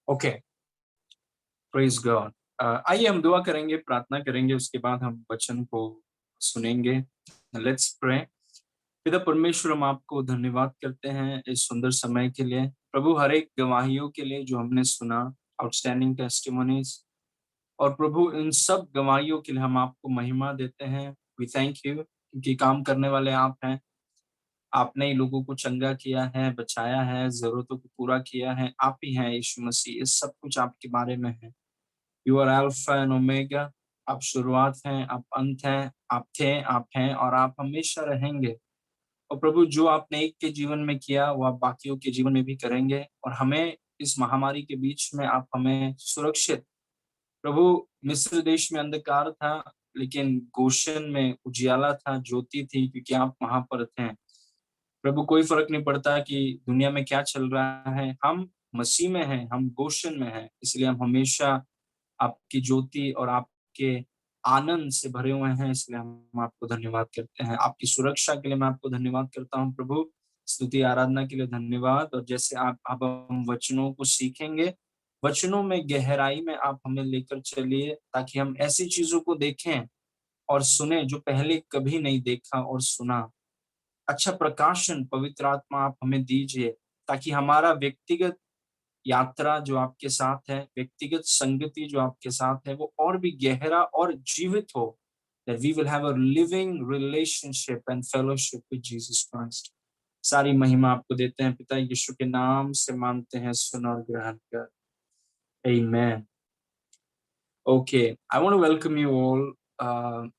Okay, praise God. आइए हम दुआ करेंगे, प्रार्थना करेंगे, उसके बाद हम वचन को सुनेंगे। Let's pray. पिता परमेश्वर, हम आपको धन्यवाद करते हैं इस सुंदर समय के लिए, प्रभु, हर एक गवाहियों के लिए जो हमने सुना, आउटस्टैंडिंग टेस्टिमोनीज। और प्रभु, इन सब गवाहियों के लिए हम आपको महिमा देते हैं। वी थैंक यू, क्योंकि काम करने वाले आप हैं। आपने ही लोगों को चंगा किया है, बचाया है, जरूरतों को पूरा किया है। आप ही हैं यीशु मसीह, इस सब कुछ आपके बारे में है। You are alpha and omega. आप शुरुआत हैं, आप अंत हैं, आप थे, आप हैं और आप हमेशा रहेंगे। और प्रभु, जो आपने एक के जीवन में किया वो आप बाकियों के जीवन में भी करेंगे। और हमें इस महामारी के बीच में आप हमें सुरक्षित, प्रभु, मिस्र देश में अंधकार था लेकिन गोशन में उजियाला था, ज्योति थी, क्योंकि आप वहां पर थे। प्रभु, कोई फर्क नहीं पड़ता कि दुनिया में क्या चल रहा है, हम मसीह में हैं, हम गोशन में हैं, इसलिए हम हमेशा आपकी ज्योति और आपके आनंद से भरे हुए हैं। इसलिए हम आपको धन्यवाद करते हैं। आपकी सुरक्षा के लिए मैं आपको धन्यवाद करता हूँ प्रभु। स्तुति आराधना के लिए धन्यवाद। और जैसे आप अब हम वचनों को सीखेंगे, वचनों में गहराई में आप हमें लेकर चलिए, ताकि हम ऐसी चीजों को देखें और सुने जो पहले कभी नहीं देखा और सुना। अच्छा प्रकाशन पवित्र आत्मा आप हमें दीजिए, ताकि हमारा व्यक्तिगत यात्रा जो आपके साथ है, व्यक्तिगत संगति जो आपके साथ है, वो और भी गहरा और जीवित हो। That we will have a living relationship and fellowship with Jesus Christ. सारी महिमा आपको देते हैं पिता यीशु के नाम से मांगते हैं, सुन और ग्रहण कर। Amen. Okay, I want to welcome you all.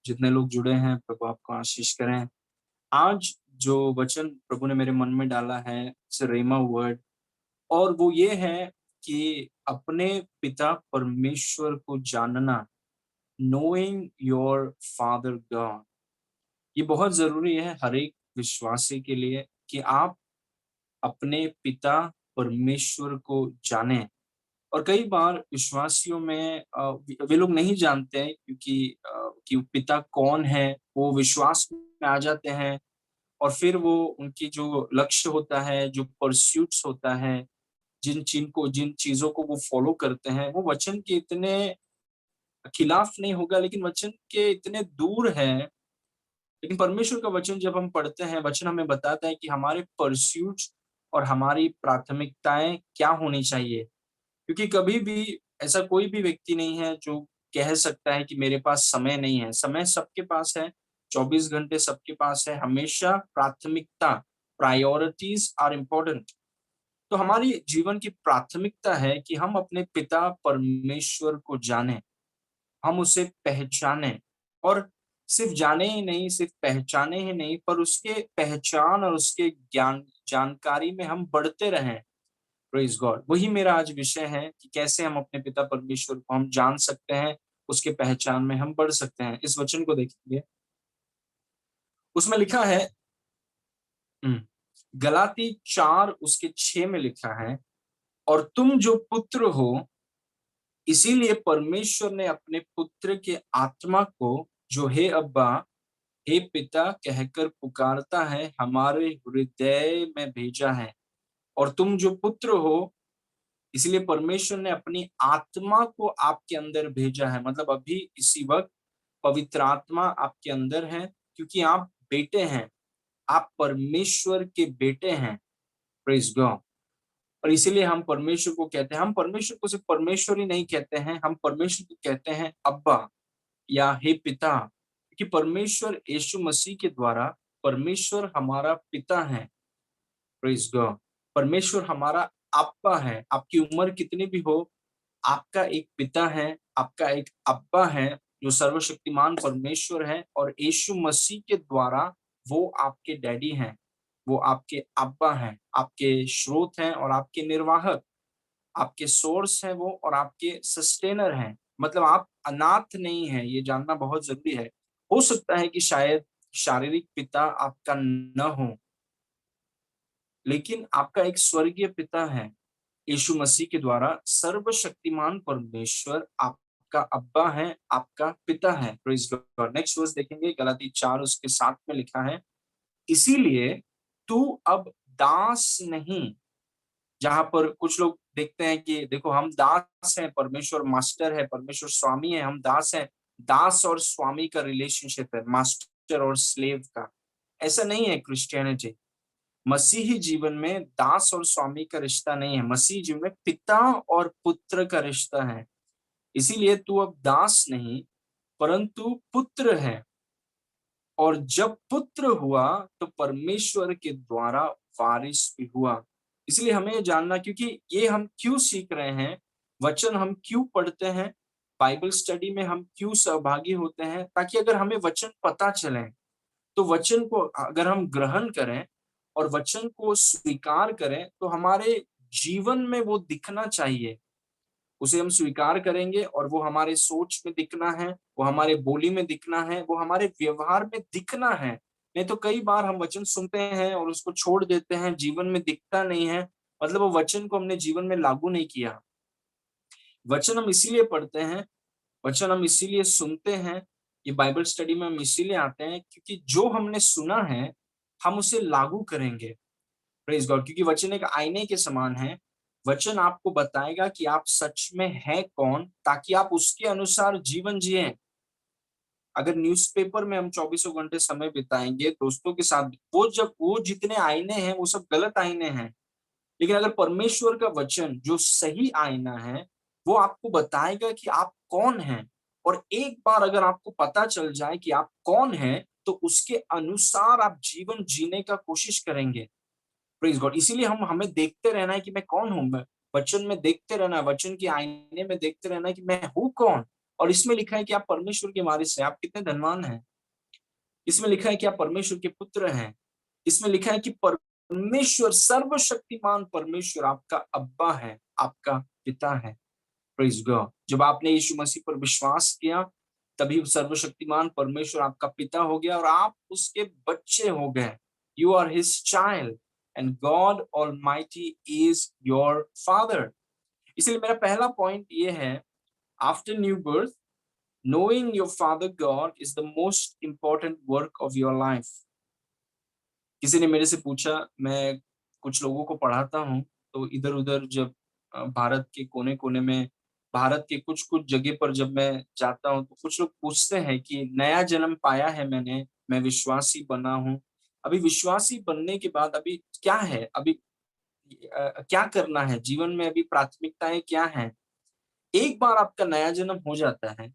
जितने लोग जुड़े हैं, प्रभु आपको आशीष करें। आज जो वचन प्रभु ने मेरे मन में डाला है, इट्स रेमा वर्ड, और वो ये है कि अपने पिता परमेश्वर को जानना, नोइंग योर फादर गॉड। ये बहुत जरूरी है हर एक विश्वासी के लिए कि आप अपने पिता परमेश्वर को जानें। और कई बार विश्वासियों में वे लोग नहीं जानते हैं, कि पिता कौन है। वो विश्वास में आ जाते हैं और फिर वो उनकी जो लक्ष्य होता है, जो परस्यूट्स होता है, जिन चीजों को वो फॉलो करते हैं, वो वचन के इतने खिलाफ नहीं होगा, लेकिन वचन के इतने दूर है। लेकिन परमेश्वर का वचन जब हम पढ़ते हैं, वचन हमें बताता है कि हमारे परस्यूट्स और हमारी प्राथमिकताएं क्या होनी चाहिए। क्योंकि कभी भी ऐसा कोई भी व्यक्ति नहीं है जो कह सकता है कि मेरे पास समय नहीं है। समय सबके पास है, 24 घंटे सबके पास है। हमेशा प्राथमिकता, प्रायोरिटीज आर इम्पोर्टेंट। तो हमारी जीवन की प्राथमिकता है कि हम अपने पिता परमेश्वर को जानें, हम उसे पहचानें। और सिर्फ जाने ही नहीं, सिर्फ पहचाने ही नहीं, पर उसके पहचान और उसके ज्ञान जानकारी में हम बढ़ते रहें। Praise God. वही मेरा आज विषय है कि कैसे हम अपने पिता परमेश्वर को हम जान सकते हैं, उसके पहचान में हम बढ़ सकते हैं। इस वचन को देखेंगे, उसमें लिखा है, गलाती 4 उसके 6 में लिखा है, और तुम जो पुत्र हो, इसीलिए परमेश्वर ने अपने पुत्र के आत्मा को, जो हे अब्बा, हे पिता कहकर पुकारता है, हमारे हृदय में भेजा है। और तुम जो पुत्र हो, इसलिए परमेश्वर ने अपनी आत्मा को आपके अंदर भेजा है। मतलब अभी इसी वक्त पवित्र आत्मा आपके अंदर है, क्योंकि आप बेटे हैं, आप परमेश्वर के बेटे हैं। Praise God. और इसीलिए हम परमेश्वर को कहते हैं, हम परमेश्वर को सिर्फ परमेश्वर ही नहीं कहते हैं, हम परमेश्वर को कहते हैं अब्बा या हे पिता। कि परमेश्वर यीशु मसीह के द्वारा, परमेश्वर हमारा पिता है। Praise God. परमेश्वर हमारा अब्बा है। आपकी उम्र कितनी भी हो, आपका एक पिता है, आपका एक अब्बा है, जो सर्वशक्तिमान परमेश्वर है। और यीशु मसीह के द्वारा वो आपके डैडी हैं, वो आपके अब्बा हैं, आपके स्रोत हैं और आपके निर्वाहक, आपके सोर्स हैं वो, और आपके सस्टेनर हैं। मतलब आप अनाथ नहीं हैं, ये जानना बहुत जरूरी है। हो सकता है कि शायद शारीरिक पिता आपका न हो, लेकिन आपका एक स्वर्गीय पिता है। यीशु मसीह के द्वारा सर्वशक्तिमान परमेश्वर आपका अब्बा है, आपका पिता है। Praise God. नेक्स्ट वर्स देखेंगे, गलाती 4 उसके 7 में लिखा है, इसीलिए तू अब दास नहीं। जहां पर कुछ लोग देखते हैं कि देखो हम दास हैं, परमेश्वर मास्टर है, परमेश्वर स्वामी है, हम दास हैं। दास और स्वामी का रिलेशनशिप है, मास्टर और स्लेव का। ऐसा नहीं है क्रिश्चियनिटी। मसीही जीवन में दास और स्वामी का रिश्ता नहीं है, मसीही जीवन में पिता और पुत्र का रिश्ता है। इसीलिए तू अब दास नहीं परंतु पुत्र है, और जब पुत्र हुआ तो परमेश्वर के द्वारा वारिस भी हुआ। इसलिए हमें ये जानना, क्योंकि ये हम क्यों सीख रहे हैं, वचन हम क्यों पढ़ते हैं, बाइबल स्टडी में हम क्यों सहभागी होते हैं, ताकि अगर हमें वचन पता चले तो वचन को अगर हम ग्रहण करें और वचन को स्वीकार करें तो हमारे जीवन में वो दिखना चाहिए। उसे हम स्वीकार करेंगे और वो हमारे सोच में दिखना है, वो हमारे बोली में दिखना है, वो हमारे व्यवहार में दिखना है। नहीं तो कई बार हम वचन सुनते हैं और उसको छोड़ देते हैं, जीवन में दिखता नहीं है, मतलब वो वचन को हमने जीवन में लागू नहीं किया। वचन हम इसीलिए पढ़ते हैं, वचन हम इसीलिए सुनते हैं, ये बाइबल स्टडी में हम इसीलिए आते हैं क्योंकि जो हमने सुना है, हम उसे लागू करेंगे। प्रेज़ गॉड, क्योंकि वचन एक आईने के समान है। वचन आपको बताएगा कि आप सच में हैं कौन, ताकि आप उसके अनुसार जीवन जिएँ। अगर न्यूज़पेपर में हम चौबीसों घंटे समय बिताएँगे दोस्तों के साथ, वो जितने आईने हैं, वो सब गलत आईने हैं। लेकिन अगर परमेश्वर का वचन जो सही आईना है, वो आपको बताएगा कि आप कौन हैं, और एक बार अगर आपको पता चल जाए कि आप कौन हैं, तो उसके अनुसार आप जीवन जीने का कोशिश करेंगे। प्रेज़ गॉड, इसीलिए हम हमें देखते रहना है कि मैं कौन हूँ? मैं वचन में देखते रहना है, वचन के आईने में देखते रहना है कि मैं हूँ कौन? और इसमें लिखा है कि आप परमेश्वर के वारिस हैं, आप कितने धनवान हैं। इसमें लिखा है कि आप परमेश्वर के पुत्र हैं। इसमें लिखा है कि परमेश्वर, सर्वशक्तिमान परमेश्वर आपका अब्बा है, आपका पिता है। Praise God. जब आपने यीशु मसीह पर विश्वास किया, तभी सर्वशक्तिमान परमेश्वर आपका पिता हो गया और आप उसके बच्चे हो गए। You are his child and God almighty is your father. इसलिए मेरा पहला पॉइंट ये है, after new birth, knowing your father God is the most important work of your life। किसी ने मेरे से पूछा, मैं कुछ लोगों को पढ़ाता हूँ, तो इधर-उधर जब भारत के कोने-कोने में, भारत के कुछ-कुछ जगह पर जब मैं जाता हूँ, तो कुछ लोग पूछते हैं कि नया जन्म पाया है मैंने, मैं विश्वासी बना हूँ। अभी विश्वासी बनने के बाद अभी क्या है? अभी क्या करना है? जीवन में अभी प्राथमिकताएँ क्या हैं? एक बार आपका नया जन्म हो जाता है,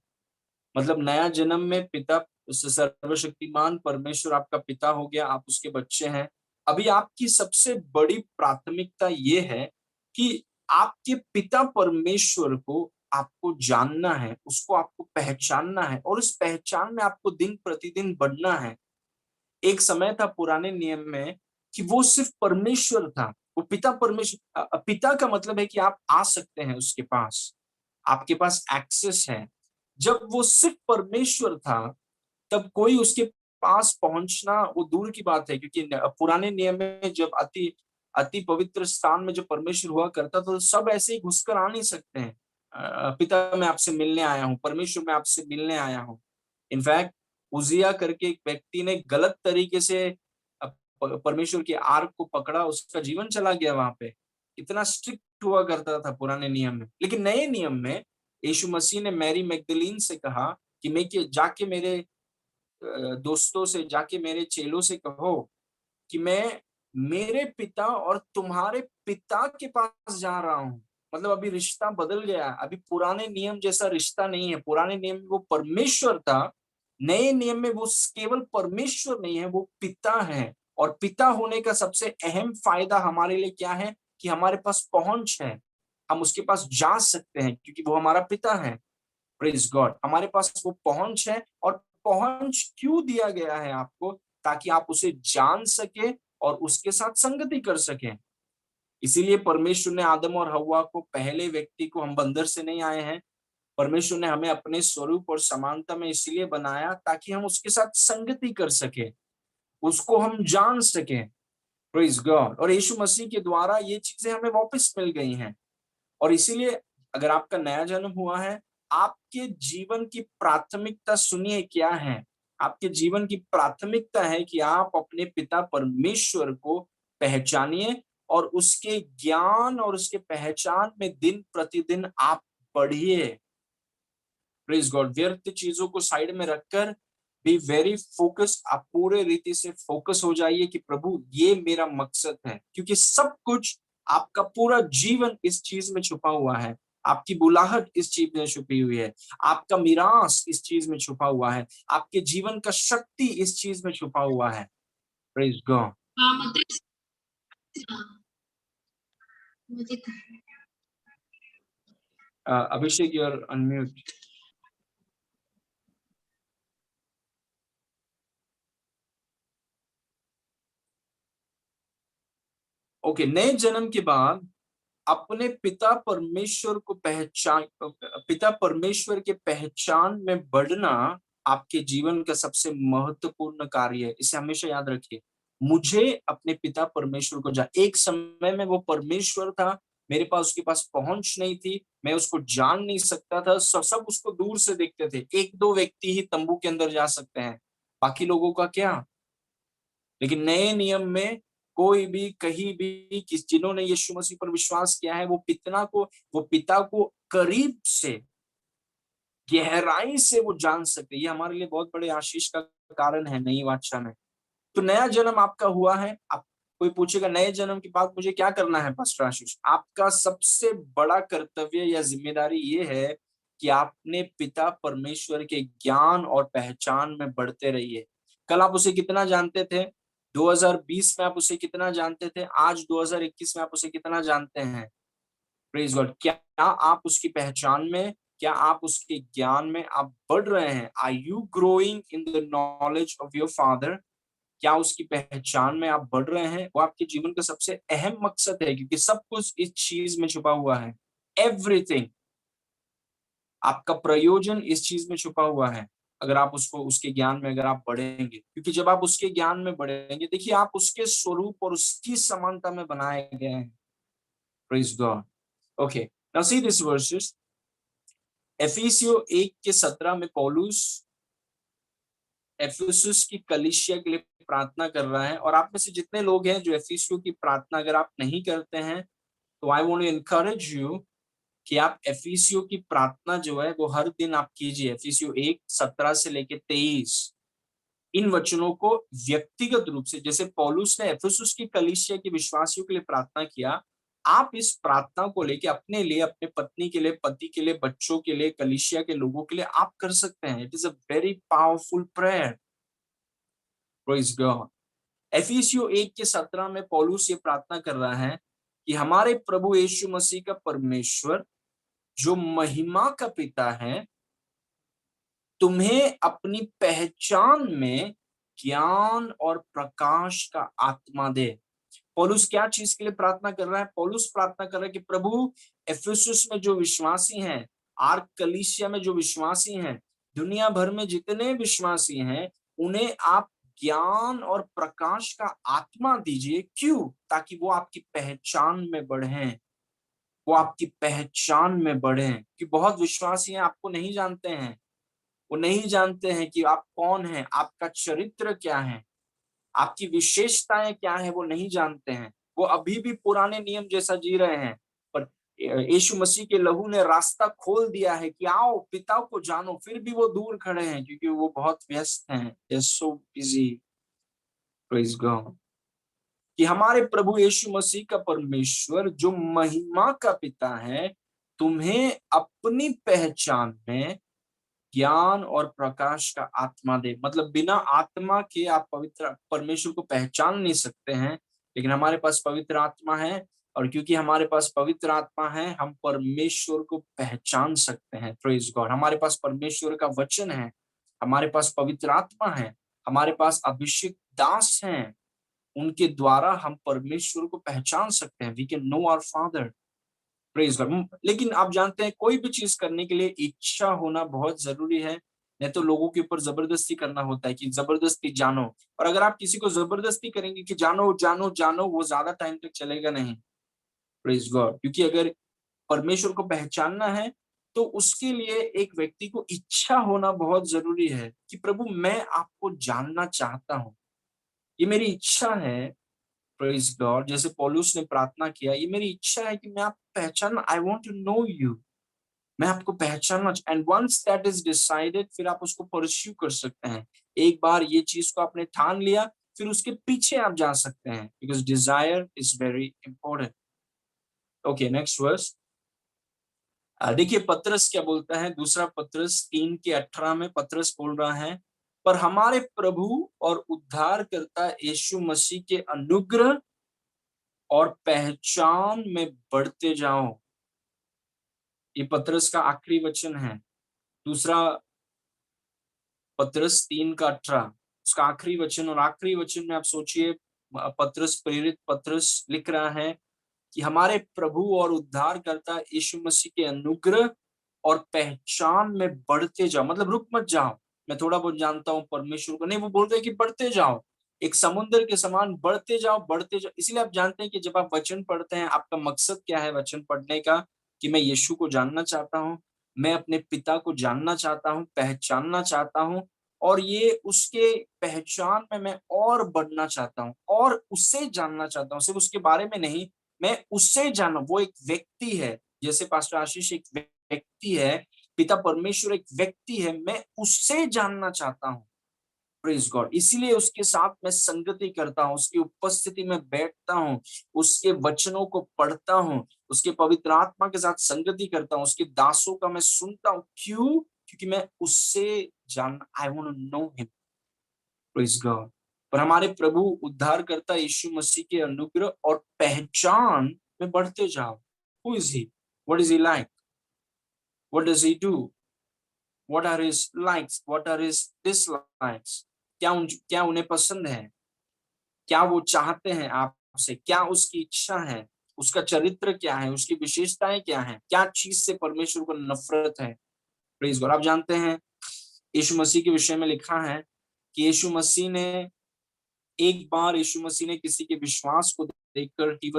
मतलब नया जन्म में पिता, सर्वशक्तिमान परमेश्वर आपका पिता हो गया, आप उसके बच्चे हैं। अभी आपकी सबसे बड़ी प्राथमिकता ये है कि आपके पिता परमेश्वर को आपको जानना है, उसको आपको पहचानना है, और उस पहचान में आपको दिन-प्रतिदिन बढ़ना है। एक समय था पुराने नियम में कि वो सिर्फ परमेश्वर था, वो पिता परमेश्वर, पिता का मतलब है कि आप आ सकते हैं उसके पास, आपके पास एक्सेस है। जब वो सिर्फ परमेश्वर था, तब कोई उसके पास पहुँचना वो दूर की बात है, क्योंकि पुराने नियम में जब अति अति पवित्र स्थान में जब परमेश्वर हुआ करता, तो सब ऐसे ही घुसकर आ नहीं सकते हैं। पिता मैं आपसे मिलने आया हूँ, परमेश्वर मैं आपसे मिलने आया हूँ। इनफैक्ट उज्जियाह करके एक व्यक्ति ने गलत तरीके से अ, प परमेश्वर की आर्क को पकड़ा, उसका जीवन चला गया वहाँ पे। इतना स्ट्रिक्ट हुआ करता था पुराने नियम में। लेकिन नए नियम में यीशु मसीह ने मैरी मैगदलीन से कहा कि मैं कि जाके मेरे दोस्तों से, जाके मेरे चेलों से कहो कि मैं मेरे पिता और तुम्हारे पिता के पास जा रहा हूँ। मतलब अभी रिश्ता बदल गया है, अभी पुराने नियम जैसा रिश्ता नहीं है। पुराने नियम में वो परमेश्वर था, नए नियम में वो केवल परमेश्वर नहीं है, वो पिता है। और पिता होने का सबसे अहम फायदा हमारे लिए क्या है कि हमारे पास पहुँच है। हम उसके पास जा सकते हैं क्योंकि वो हमारा पिता है। प्रेज़ गॉड, हमारे पास वो पहुँच है, और पहुँच क्यों दिया गया है आपको? ताकि आप उसे जान सकें और उसके साथ संगति कर सकें। इसीलिए परमेश्वर ने आदम और हव्वा को, पहले व्यक्ति को, हम बंदर से नहीं आए हैं। परमेश्वर ने हमें अपने स्वरूप और समानता में इसीलिए बनाया ताकि हम उसके साथ संगति कर सकें, उसको हम जान सकें। प्रेज़ गॉड, और यीशु मसीह के द्वारा ये चीज़ें हमें वापस मिल गई हैं। और इसीलिए अगर आपका नया जन्म हुआ है, आपके जीवन की प्राथमिकता सुनिए क्या है? आपके जीवन की प्राथमिकता है कि आप अपने पिता परमेश्वर को पहचानिए और उसके ज्ञान और उसके पहचान में दिन प्रतिदिन आप बढ़िए। Praise God. व्यर्थ चीजों को साइड में रखकर बी वेरी फोकस, आप पूरे रीति से फोकस हो जाइए कि प्रभु ये मेरा मकसद है, क्योंकि सब कुछ, आपका पूरा जीवन इस चीज में छुपा हुआ है। आपकी बुलाहट इस चीज में छुपी हुई है, आपका मिरास इस चीज में छुपा हुआ है, आपके जीवन का शक्ति इस चीज में छुपा हुआ है। Praise God. Abhishek, you are unmute. Okay, नए जन्म के बाद अपने पिता परमेश्वर को पहचान, पिता परमेश्वर के पहचान में बढ़ना आपके जीवन का सबसे महत्वपूर्ण कार्य है। इसे हमेशा याद रखिए। मुझे अपने पिता परमेश्वर को एक समय में वो परमेश्वर था, मेरे पास उसके पास पहुंच नहीं थी, मैं उसको जान नहीं सकता था, सब उसको दूर से देखते थे। एक दो व्यक्ति ही तंबू के अंदर जा सकते हैं, बाकी लोगों का क्या। लेकिन नए नियम में कोई भी कहीं भी किस जिन्होंने यीशु मसीह पर विश्वास किया है, वो पिता को करीब से, गहराई से वो जान सकते। ये हमारे लिए बहुत बड़े आशीष का कारण है नई वाचा में। तो नया जन्म आपका हुआ है। आप, कोई पूछेगा नए जन्म के बाद मुझे क्या करना है पास्टर आशीष, आपका सबसे बड़ा कर्तव्य या जिम्मेदारी ये है कि आपने पिता परमेश्वर के ज्ञान और पहचान में बढ़ते रहिए। कल आप उसे कितना जानते थे, 2020 में आप उसे कितना जानते थे, आज 2021 में आप उसे कितना जानते हैं। Praise God. क्या आप उसकी पहचान में, क्या आप उसके ज्ञान में आप बढ़ रहे हैं? Are you growing in the knowledge of your father? क्या उसकी पहचान में आप बढ़ रहे हैं? वो आपके जीवन का सबसे अहम मकसद है, क्योंकि सब कुछ इस चीज में छुपा हुआ है। एवरीथिंग, आपका प्रयोजन इस चीज में छुपा हुआ है। अगर आप उसको, उसके ज्ञान में अगर आप बढ़ेंगे, क्योंकि जब आप उसके ज्ञान में बढ़ेंगे, देखिए आप उसके स्वरूप और उसकी समानता में बनाए गए हैं। Praise God. Okay, now see this verses. एफिसियों 1:17 में पौलुस एफिसुस की कलीसिया के लिए प्रार्थना कर रहा है। और आप में से जितने लोग हैं जो एफिसियों की प्रार्थना अगर आप नहीं करते हैं, तो I want to encourage you कि आप एफिसियों की प्रार्थना जो है वो हर दिन आप कीजिए। एफिसियों 1:17 से लेके 23, इन वचनों को व्यक्तिगत रूप से, जैसे पौलुस ने एफिसुस की कलीसिया के विश्वासियों के लिए प्रार्थना किया, आप इस प्रार्थना को लेके अपने लिए, अपने पत्नी के लिए, पति के लिए, बच्चों के लिए, कलीसिया के लोगों के लिए आप कर सकते हैं। It is a very powerful prayer. Praise God. एफिसियों 1:17 में पौलुस ये प्रार्थना कर रहा है कि हमारे प्रभु यीशु मसीह का परमेश्वर, जो महिमा का पिता है, तुम्हें अपनी पहचान में ज्ञान और प्रकाश का आत्मा दे। पौलुस क्या चीज के लिए प्रार्थना कर रहा है? पौलुस प्रार्थना कर रहा है कि प्रभु, एफिसुस में जो विश्वासी हैं, आर्क कलीसिया में जो विश्वासी हैं, दुनिया भर में जितने विश्वासी हैं, उन्हें आप ज्ञान और प्रकाश का आत्मा दीजिए। क्यों? ताकि वो आपकी पहचान में बढ़ें, वो आपकी पहचान में बढ़ें। कि बहुत विश्वासी हैं, आपको नहीं जानते हैं, वो नहीं जानते हैं कि आप कौन हैं, आपका चरित्र क्या है, आपकी विशेषताएं क्या है, वो नहीं जानते हैं। वो अभी भी पुराने नियम जैसा जी रहे हैं। पर यीशु मसीह के लहू ने रास्ता खोल दिया है कि आओ पिता को जानो, फिर भी वो दूर खड़े हैं क्योंकि वो बहुत व्यस्त हैं। They are so busy. Praise God. कि हमारे प्रभु यीशु मसीह का परमेश्वर, जो महिमा का पिता है, तुम्हें अपनी पहचान में ज्ञान और प्रकाश का आत्मा दे। मतलब बिना आत्मा के आप पवित्र परमेश्वर को पहचान नहीं सकते हैं। लेकिन हमारे पास पवित्र आत्मा है, और क्योंकि हमारे पास पवित्र आत्मा है, हम परमेश्वर को पहचान सकते हैं। Praise God. हमारे पास परमेश्वर का वचन है, हमारे पास पवित्र आत्मा है, हमारे पास अभिषेक दास हैं, उनके द्वारा हम परमेश्वर को पहचान सकते हैं। We can know our father. Praise God. लेकिन आप जानते हैं, कोई भी चीज करने के लिए इच्छा होना बहुत जरूरी है। नहीं तो लोगों के ऊपर जबरदस्ती करना होता है कि जबरदस्ती जानो। और अगर आप किसी को जबरदस्ती करेंगे कि जानो जानो जानो, वो ज्यादा टाइम तक चलेगा नहीं। Praise God. क्योंकि अगर परमेश्वर को पहचानना है, तो उसके लिए एक व्यक्ति को इच्छा होना बहुत जरूरी है कि प्रभु, मैं आपको जानना चाहता हूँ, ये मेरी इच्छा है। Praise God. जैसे पौलुस ने प्रार्थना किया, ये मेरी इच्छा है कि मैं आपको पहचान, I want to know you, मैं आपको पहचानना। And once that is decided, फिर आप उसको परस्यू कर सकते हैं। एक बार ये चीज को आपने ठान लिया, फिर उसके पीछे आप जा सकते हैं, because desire is very important. Okay, next verse. देखिए पतरस क्या बोलता है, दूसरा पतरस 3:18 में पतरस बोल रहा है, पर हमारे प्रभु और उद्धारकर्ता यीशु मसीह के अनुग्रह और पहचान में बढ़ते जाओ। ये पतरस का आखिरी वचन है, दूसरा पतरस 3:18, उसका आखिरी वचन। और आखिरी वचन में आप सोचिए, पतरस, प्रेरित पतरस लिख रहा है कि हमारे प्रभु और उद्धारकर्ता यीशु मसीह के अनुग्रह और पहचान में बढ़ते जाओ। मतलब रुक मत जाओ, मैं थोड़ा बहुत जानता हूँ परमेश्वर को, नहीं, वो बोलते हैं कि बढ़ते जाओ, एक समुद्र के समान बढ़ते जाओ, बढ़ते जाओ। इसलिए आप जानते हैं कि जब आप वचन पढ़ते हैं, आपका मकसद क्या है वचन पढ़ने का, कि मैं यीशु को जानना चाहता हूँ, मैं अपने पिता को जानना चाहता हूँ, पहचानना चाहता हूँ, और ये उसके पहचान में मैं और बढ़ना चाहता हूँ और उससे जानना चाहता हूँ, सिर्फ उसके बारे में नहीं, मैं उससे जानू। वो एक व्यक्ति है, जैसे पास्टर आशीष एक व्यक्ति है, पिता परमेश्वर एक व्यक्ति है, मैं उससे जानना चाहता हूँ। Praise God. इसीलिए उसके साथ मैं संगति करता हूँ, उसकी उपस्थिति में बैठता हूँ, उसके वचनों को पढ़ता हूँ, उसके पवित्र आत्मा के साथ संगति करता हूँ, उसके दासों का मैं सुनता हूँ। क्यों? क्योंकि मैं उससे जानना, I want to know him. Praise God. पर हमारे प्रभु उद्धारकर्ता यीशु मसीह के अनुग्रह और पहचान में बढ़ते जाओ। Who is he? What is he like? What does he do? What are his likes? What are his dislikes? क्या उन्हें पसंद है? क्या वो चाहते हैं आपसे? क्या उसकी इच्छा है? उसका चरित्र क्या है? उसकी विशेषताएं क्या है? क्या चीज से परमेश्वर को नफरत है? Please God. आप जानते हैं यीशु मसीह के विषय में लिखा है कि एक बार यीशु मसीह ने किसी के विश्वास को देखकर ही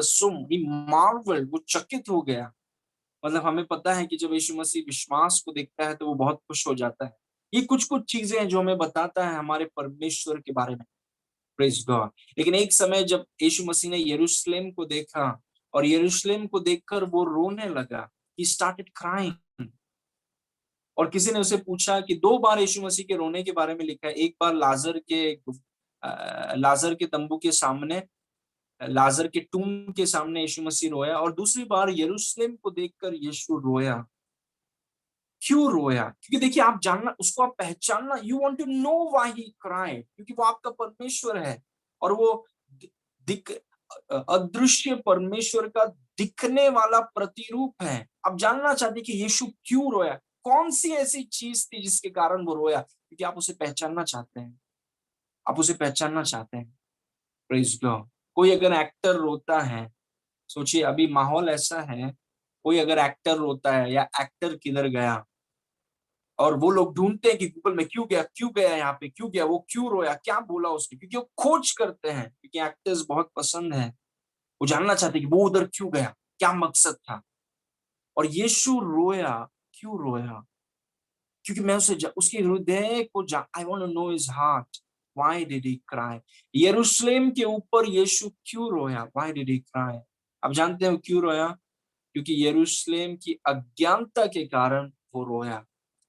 मार्वल्ड, वो चकित हो गया। मतलब हमें पता है कि जब यीशु मसीह विश्वास को देखता है तो वो बहुत खुश हो जाता है। ये कुछ कुछ चीजें हैं जो हमें बताता है हमारे परमेश्वर के बारे में। Praise God. लेकिन एक समय जब यीशु मसीह ने यरूशलेम को देखा और यरूशलेम को देखकर वो रोने लगा, ही स्टार्टेड क्राइंग। और किसी ने उसे पूछा कि दो बार यीशु मसीह के रोने के बारे में लिखा है, एक बार लाजर के तंबू के सामने, लाजर के टूम के सामने यीशु मसीह रोया, और दूसरी बार यरूशलेम को देखकर यीशु रोया। क्यों रोया? क्योंकि देखिए, आप जानना, उसको आप पहचानना, you want to know why he cried, क्योंकि वो आपका परमेश्वर है और वो दिख अदृश्य परमेश्वर का दिखने वाला प्रतिरूप है। आप जानना चाहते कि यीशु क्यों रोया, कौन सी ऐसी चीज थी जिसके कारण वो रोया? क्योंकि आप उसे पहचानना चाहते हैं, आप उसे पहचानना चाहते हैं। Praise God. कोई अगर एक्टर रोता है, सोचिए अभी माहौल ऐसा है, कोई अगर एक्टर रोता है या एक्टर किधर गया, और वो लोग ढूंढते हैं कि गूगल में क्यों गया यहाँ पे, क्यों गया, वो क्यों रोया, क्या बोला उसने, क्योंकि वो खोज करते हैं, क्योंकि एक्टर्स बहुत पसंद है, वो जानना चाहते हैं कि वो उधर क्यों गया, क्या मकसद था। और यीशु रोया, क्यों रोया? क्योंकि मैं उसके हृदय को I want to know his heart, why did he cry. यरूशलेम के ऊपर यीशु क्यों रोया? Why did he cry? आप जानते हो क्यों रोया? क्योंकि यरूशलेम की अज्ञानता के कारण वो रोया।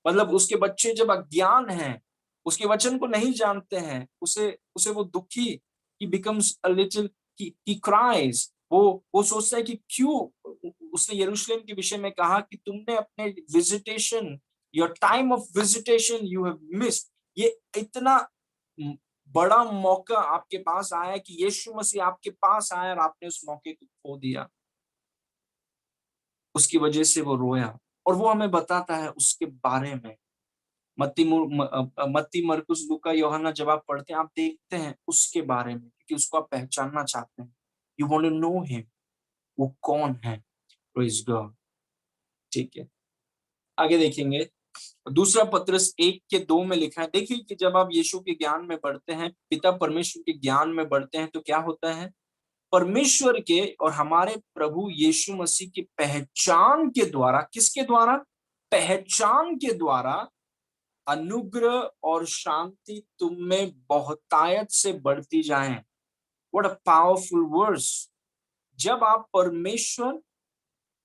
मतलब उसके बच्चे जब अज्ञान हैं, उसके वचन को नहीं जानते हैं, उसे उसे वो दुखी, ही becomes a little, he cries. वो सोचता है कि क्यों। उसने यरूशलेम के विषय में कहा कि तुमने अपने visitation, your time of visitation you have missed. ये इतना बड़ा मौका आपके पास आया कि यीशु मसीह आपके पास आया और आपने उस मौके को खो दिया। उसकी वजह से वो रोया, और वो हमें बताता है उसके बारे में। मत्ती, मरकुस, लूका, यूहन्ना जब आप पढ़ते हैं, आप देखते हैं उसके बारे में, क्योंकि उसको आप पहचानना चाहते हैं। You want to know him, वो कौन है। Praise God. ठीक है, आगे देखेंगे। दूसरा पत्रस 1:2 में लिखा है, देखिए कि जब आप यीशु के ज्ञान में बढ़ते हैं, पिता परमेश्वर के ज्ञान में बढ़ते हैं, तो क्या होता है? परमेश्वर के और हमारे प्रभु यीशु मसीह की पहचान के द्वारा, किसके द्वारा? पहचान के द्वारा अनुग्रह और शांति तुम में बहुतायत से बढ़ती जाए। What a powerful verse. जब आप परमेश्वर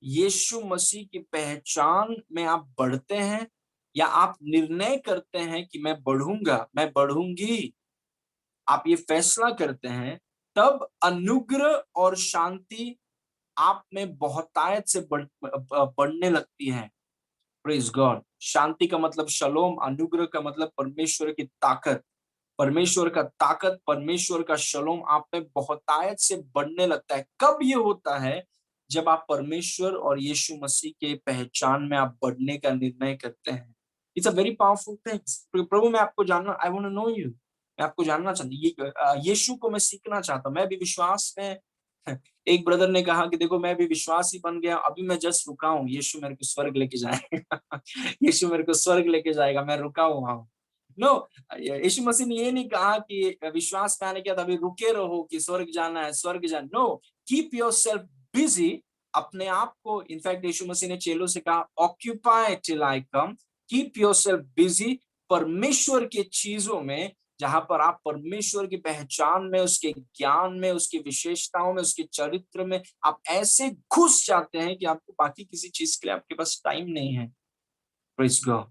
यीशु मसीह की पहचान में आप बढ़ते हैं या आप निर्णय करते हैं कि मैं बढ़ूंगा, मैं बढ़ूंगी, आप ये फैसला करते हैं, तब अनुग्रह और शांति आप में बहुतायत से बढ़ने लगती है। Praise God. शांति का मतलब शलोम, अनुग्रह का मतलब परमेश्वर की ताकत, परमेश्वर का ताकत, परमेश्वर का शलोम आप में बहुतायत से बढ़ने लगता है। कब ये होता है? जब आप परमेश्वर और यीशु मसीह के पहचान में आप बढ़ने का निर्णय करते हैं। It's a very powerful thing. प्रभु मैं आपको जानना, I want to know you, मैं आपको जानना चाहता हूँ, यीशु को मैं सीखना चाहता हूँ। मैं भी विश्वास में एक ब्रदर ने कहा कि देखो मैं भी विश्वासी बन गया, अभी मैं जस्ट रुका हूँ, यीशु मेरे को स्वर्ग लेके जाएगा यीशु मेरे को स्वर्ग लेके जाएगा, मैं रुका हुआ हूँ। नो, यीशु मसीह ने ये नहीं कहा कि विश्वास में आने के बाद अभी रुके रहो कि स्वर्ग जाना है, स्वर्ग जाना। No, keep yourself busy. अपने आप को, इनफैक्ट यीशु मसीह ने चेलों से कहा occupy till I come. Keep yourself busy परमेश्वर की चीजों में, जहां पर आप परमेश्वर की पहचान में, उसके ज्ञान में, उसकी विशेषताओं में, उसके चरित्र में आप ऐसे घुस जाते हैं कि आपको बाकी किसी चीज के लिए आपके पास टाइम नहीं है। Praise God.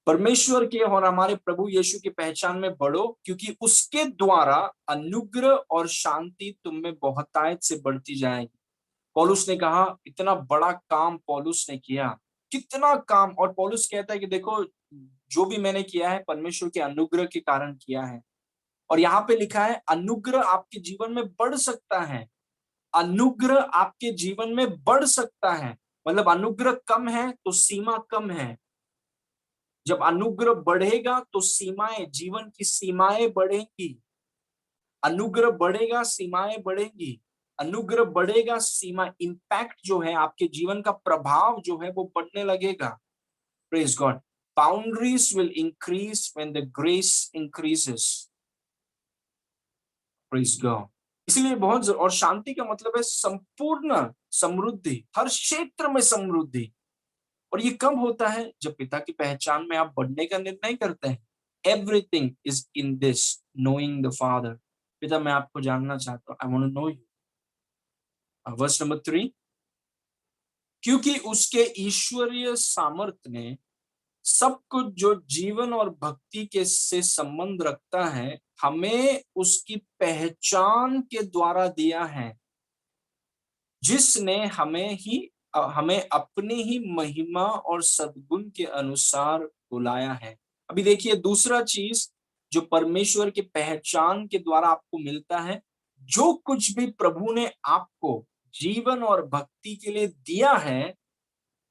परमेश्वर के और हमारे प्रभु यीशु की पहचान में बढ़ो, क्योंकि उसके द्वारा अनुग्रह और शांति तुम में बहुतायत से बढ़ती जाएगी। पौलुस ने कहा इतना बड़ा काम पौलुस ने किया, कितना काम। और पौलुस कहता है कि देखो जो भी मैंने किया है परमेश्वर के अनुग्रह के कारण किया है। और यहाँ पे लिखा है अनुग्रह आपके जीवन में बढ़ सकता है, अनुग्रह आपके जीवन में बढ़ सकता है। मतलब अनुग्रह कम है तो सीमा कम है, जब अनुग्रह बढ़ेगा तो सीमाएं, जीवन की सीमाएं बढ़ेंगी। अनुग्रह बढ़ेगा, सीमाएं बढ़ेंगी। अनुग्रह बढ़ेगा, सीमा, इंपैक्ट जो है आपके जीवन का प्रभाव जो है वो बढ़ने लगेगा। Praise God. Boundaries will increase when the grace increases. Praise God. इसलिए और शांति का मतलब है संपूर्ण समृद्धि, हर क्षेत्र में समृद्धि। और ये कब होता है? जब पिता की पहचान में आप बढ़ने का निर्णय करते हैं। Everything is in this, knowing the father. पिता मैं आपको जानना चाहता हूँ, I want to know you. Verse number 3, क्योंकि उसके ईश्वरीय सामर्थ्य ने सब कुछ जो जीवन और भक्ति के से संबंध रखता है हमें उसकी पहचान के द्वारा दिया है, जिसने हमें अपनी ही महिमा और सद्गुण के अनुसार बुलाया है। अभी देखिए दूसरा चीज जो परमेश्वर की पहचान के द्वारा आपको मिलता है, जो कुछ भी प्रभु ने आपको जीवन और भक्ति के लिए दिया है,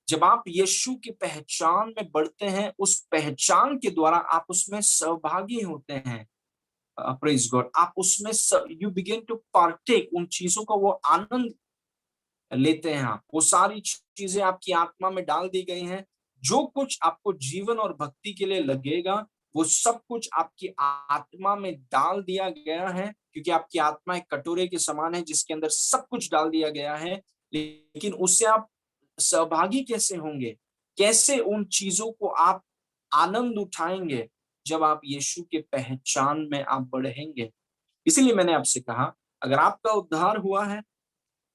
जब आप यीशु की पहचान में बढ़ते हैं, उस पहचान के द्वारा आप उसमें सहभागी होते हैं। Praise God. आप उसमें यू बिगिन टू पार्टेक, उन चीजों का वो आनंद लेते हैं। आप वो सारी चीजें आपकी आत्मा में डाल दी गई हैं। जो कुछ आपको जीवन और भक्ति के लिए लगेगा वो सब कुछ आपकी आत्मा में डाल दिया गया है, क्योंकि आपकी आत्मा एक कटोरे के समान है जिसके अंदर सब कुछ डाल दिया गया है। लेकिन उससे आप सहभागी कैसे होंगे? कैसे उन चीजों को आप आनंद उठाएंगे? जब आप यीशु के पहचान में आप बढ़ेंगे। इसीलिए मैंने आपसे कहा अगर आपका उद्धार हुआ है